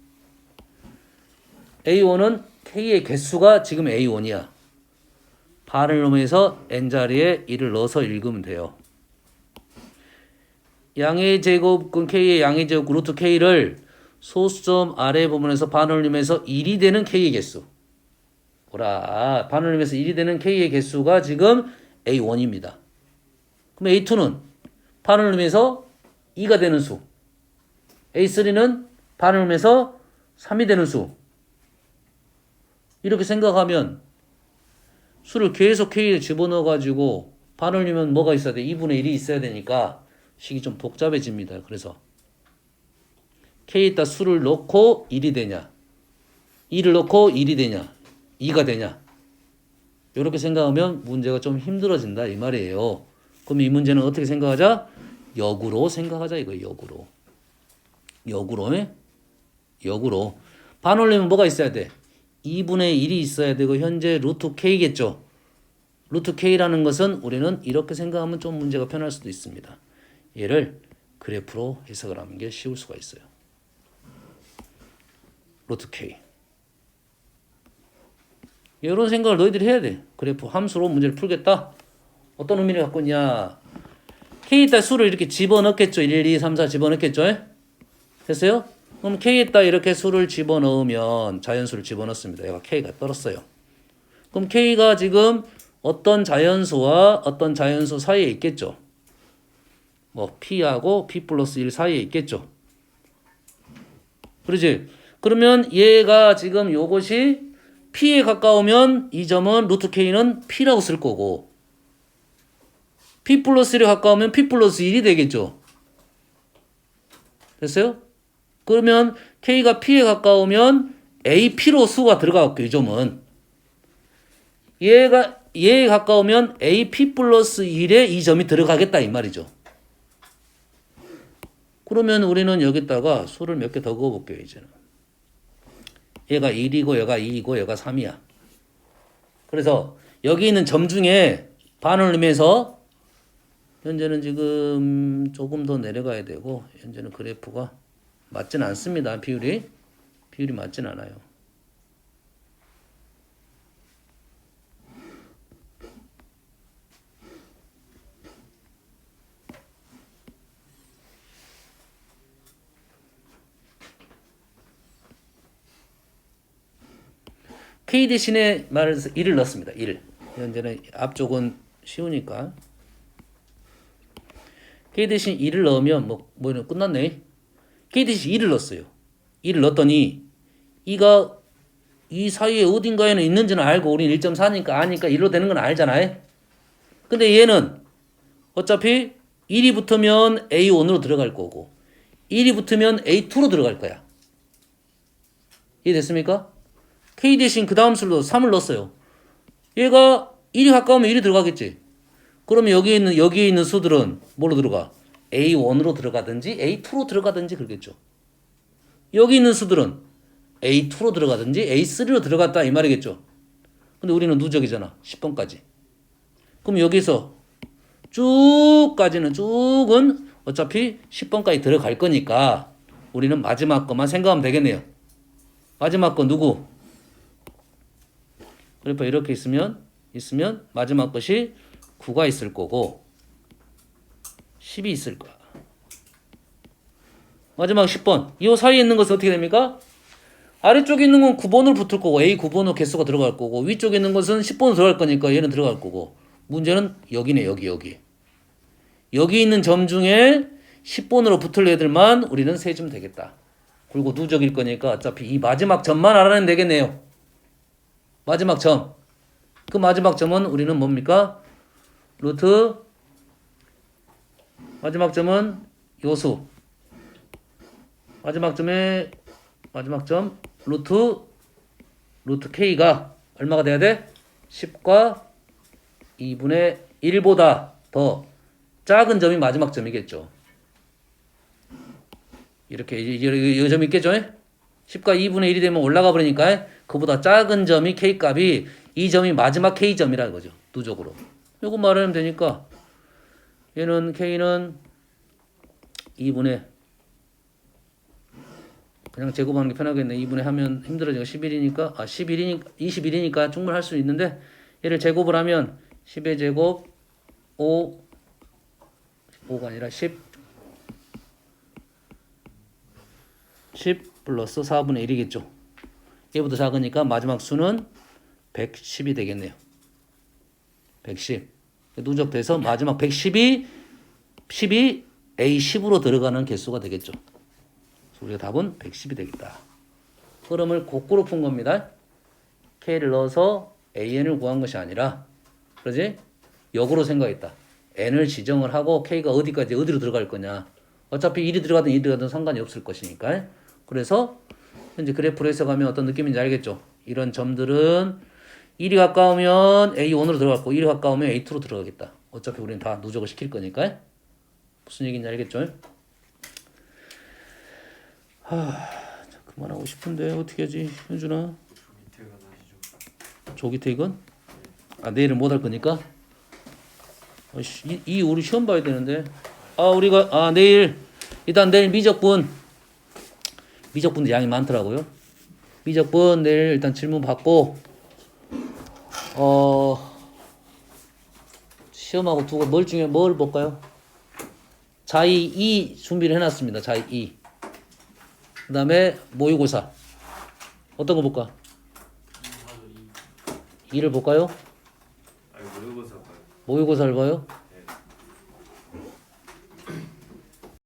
K의 개수가 지금 A1이야. 반을 넘어서 N자리에 1을 넣어서 읽으면 돼요. 양의 제곱근 K의 양의 제곱근 루트 K를 소수점 아래 부분에서 반올림해서 1이 되는 K의 개수. 보라. 반올림해서 1이 되는 K의 개수가 지금 A1입니다. 그럼 A2는 반올림해서 2가 되는 수. A3는 반올림해서 3이 되는 수. 이렇게 생각하면 수를 계속 K에 집어넣어가지고 반올리면 뭐가 있어야 돼? 2분의 1이 있어야 되니까 식이 좀 복잡해집니다. 그래서 K에다 수를 넣고 1이 되냐 2를 넣고 1이 되냐 2가 되냐 이렇게 생각하면 문제가 좀 힘들어진다 이 말이에요. 그럼 이 문제는 어떻게 생각하자? 역으로 생각하자 이거예요. 역으로 반올리면 뭐가 있어야 돼? 2분의 1이 있어야 되고 현재 루트 K겠죠. 루트 K라는 것은 우리는 이렇게 생각하면 좀 문제가 편할 수도 있습니다. 얘를 그래프로 해석을 하는 게 쉬울 수가 있어요. 루트 K. 이런 생각을 너희들이 해야 돼. 그래프 함수로 문제를 풀겠다. 어떤 의미를 갖고 있냐. K에다 수를 이렇게 집어넣겠죠. 1, 2, 3, 4 집어넣겠죠. 됐어요? 그럼 K에다 이렇게 수를 집어넣으면 자연수를 집어넣습니다. 얘가 K가 떨었어요. 그럼 K가 지금 어떤 자연수와 어떤 자연수 사이에 있겠죠. 뭐 P하고 P 플러스 1 사이에 있겠죠. 그러지? 그러면 얘가 지금 요것이 P에 가까우면 이 점은 루트 K는 P라고 쓸 거고 P 플러스 1에 가까우면 P 플러스 1이 되겠죠. 됐어요? 그러면 K가 P에 가까우면 AP로 수가 들어가고 이 점은 얘가 얘에 가까우면 AP 플러스 1에 이 점이 들어가겠다 이 말이죠. 그러면 우리는 여기다가 수를 몇 개 더 그어볼게요. 이제는 얘가 1이고 얘가 2이고 얘가 3이야. 그래서 여기 있는 점 중에 반을 넣으면서 현재는 지금 조금 더 내려가야 되고 현재는 그래프가 맞진 않습니다. 비율이 맞진 않아요. K 대신에 말해서 1을 넣습니다. 1. 현재는 앞쪽은 쉬우니까. K 대신 1을 넣으면 뭐는 끝났네. K 대신 2를 넣었어요. 2를 넣었더니 이가 이 사이에 어딘가에는 있는지는 알고 우리는 1.4니까 아니까 1로 되는 건 알잖아요. 근데 얘는 어차피 1이 붙으면 A1으로 들어갈 거고 1이 붙으면 A2로 들어갈 거야. 이해됐습니까? K 대신 그 다음 수로 3을 넣었어요. 얘가 1이 가까우면 1이 들어가겠지. 그러면 여기에 있는 수들은 뭐로 들어가? A1으로 들어가든지 A2로 들어가든지 그러겠죠. 여기 있는 수들은 A2로 들어가든지 A3로 들어갔다 이 말이겠죠. 근데 우리는 누적이잖아. 10번까지. 그럼 여기서 쭉은 어차피 10번까지 들어갈 거니까 우리는 마지막 것만 생각하면 되겠네요. 마지막 거 누구? 그래프 이렇게 있으면 마지막 것이 9가 있을 거고 10이 있을 거야. 마지막 10번. 이 사이에 있는 것은 어떻게 됩니까? 아래쪽에 있는 건 9번으로 붙을 거고 A 9번으로 개수가 들어갈 거고 위쪽에 있는 것은 10번으로 들어갈 거니까 얘는 들어갈 거고 문제는 여기네. 여기 있는 점 중에 10번으로 붙을 애들만 우리는 세주면 되겠다. 그리고 누적일 거니까 어차피 이 마지막 점만 알아내면 되겠네요. 마지막 점. 그 마지막 점은 우리는 뭡니까? 루트 마지막 점은 요수. 마지막 점 루트 K가 얼마가 돼야 돼? 10과 2분의 1보다 더 작은 점이 마지막 점이겠죠. 이렇게 이 점이 있겠죠? 10과 2분의 1이 되면 올라가 버리니까 그보다 작은 점이 K값이 이 점이 마지막 K점이라는 거죠. 누적으로. 요거 말하면 되니까 얘는 K는 2분의 그냥 제곱하는 게 편하겠네. 2분의 하면 힘들어지고 21이니까 충분히 할 수 있는데 얘를 제곱을 하면 10의 제곱 5가 아니라 10 플러스 4분의 1이겠죠. 얘보다 작으니까 마지막 수는 110이 되겠네요. 110. 누적돼서 마지막 10이 A10으로 들어가는 개수가 되겠죠. 우리가 답은 110이 되겠다. 흐름을 거꾸로 푼 겁니다. K를 넣어서 AN을 구한 것이 아니라 그러지? 역으로 생각했다. N을 지정을 하고 K가 어디로 들어갈 거냐. 어차피 1이 들어가든 2이 들어가든 상관이 없을 것이니까. 그래서 현재 그래프로 해석하면 어떤 느낌인지 알겠죠? 이런 점들은 1이 가까우면 A1으로 들어갔고 1이 가까우면 A2로 들어가겠다. 어차피 우리는 다 누적을 시킬 거니까. 무슨 얘기인지 알겠죠? 그만하고 싶은데 어떻게 하지? 현준아. 조기퇴근? 내일은 못 할 거니까? 우리 시험 봐야 되는데. 내일 미적분 양이 많더라고요. 미적분 내일 일단 질문 받고 시험하고 두고 뭘 볼까요? 자이 2 준비를 해놨습니다. 자이 2. 그 다음에 모의고사. 어떤 거 볼까? 2를 볼까요? 모의고사 봐요. 모의고사를 봐요?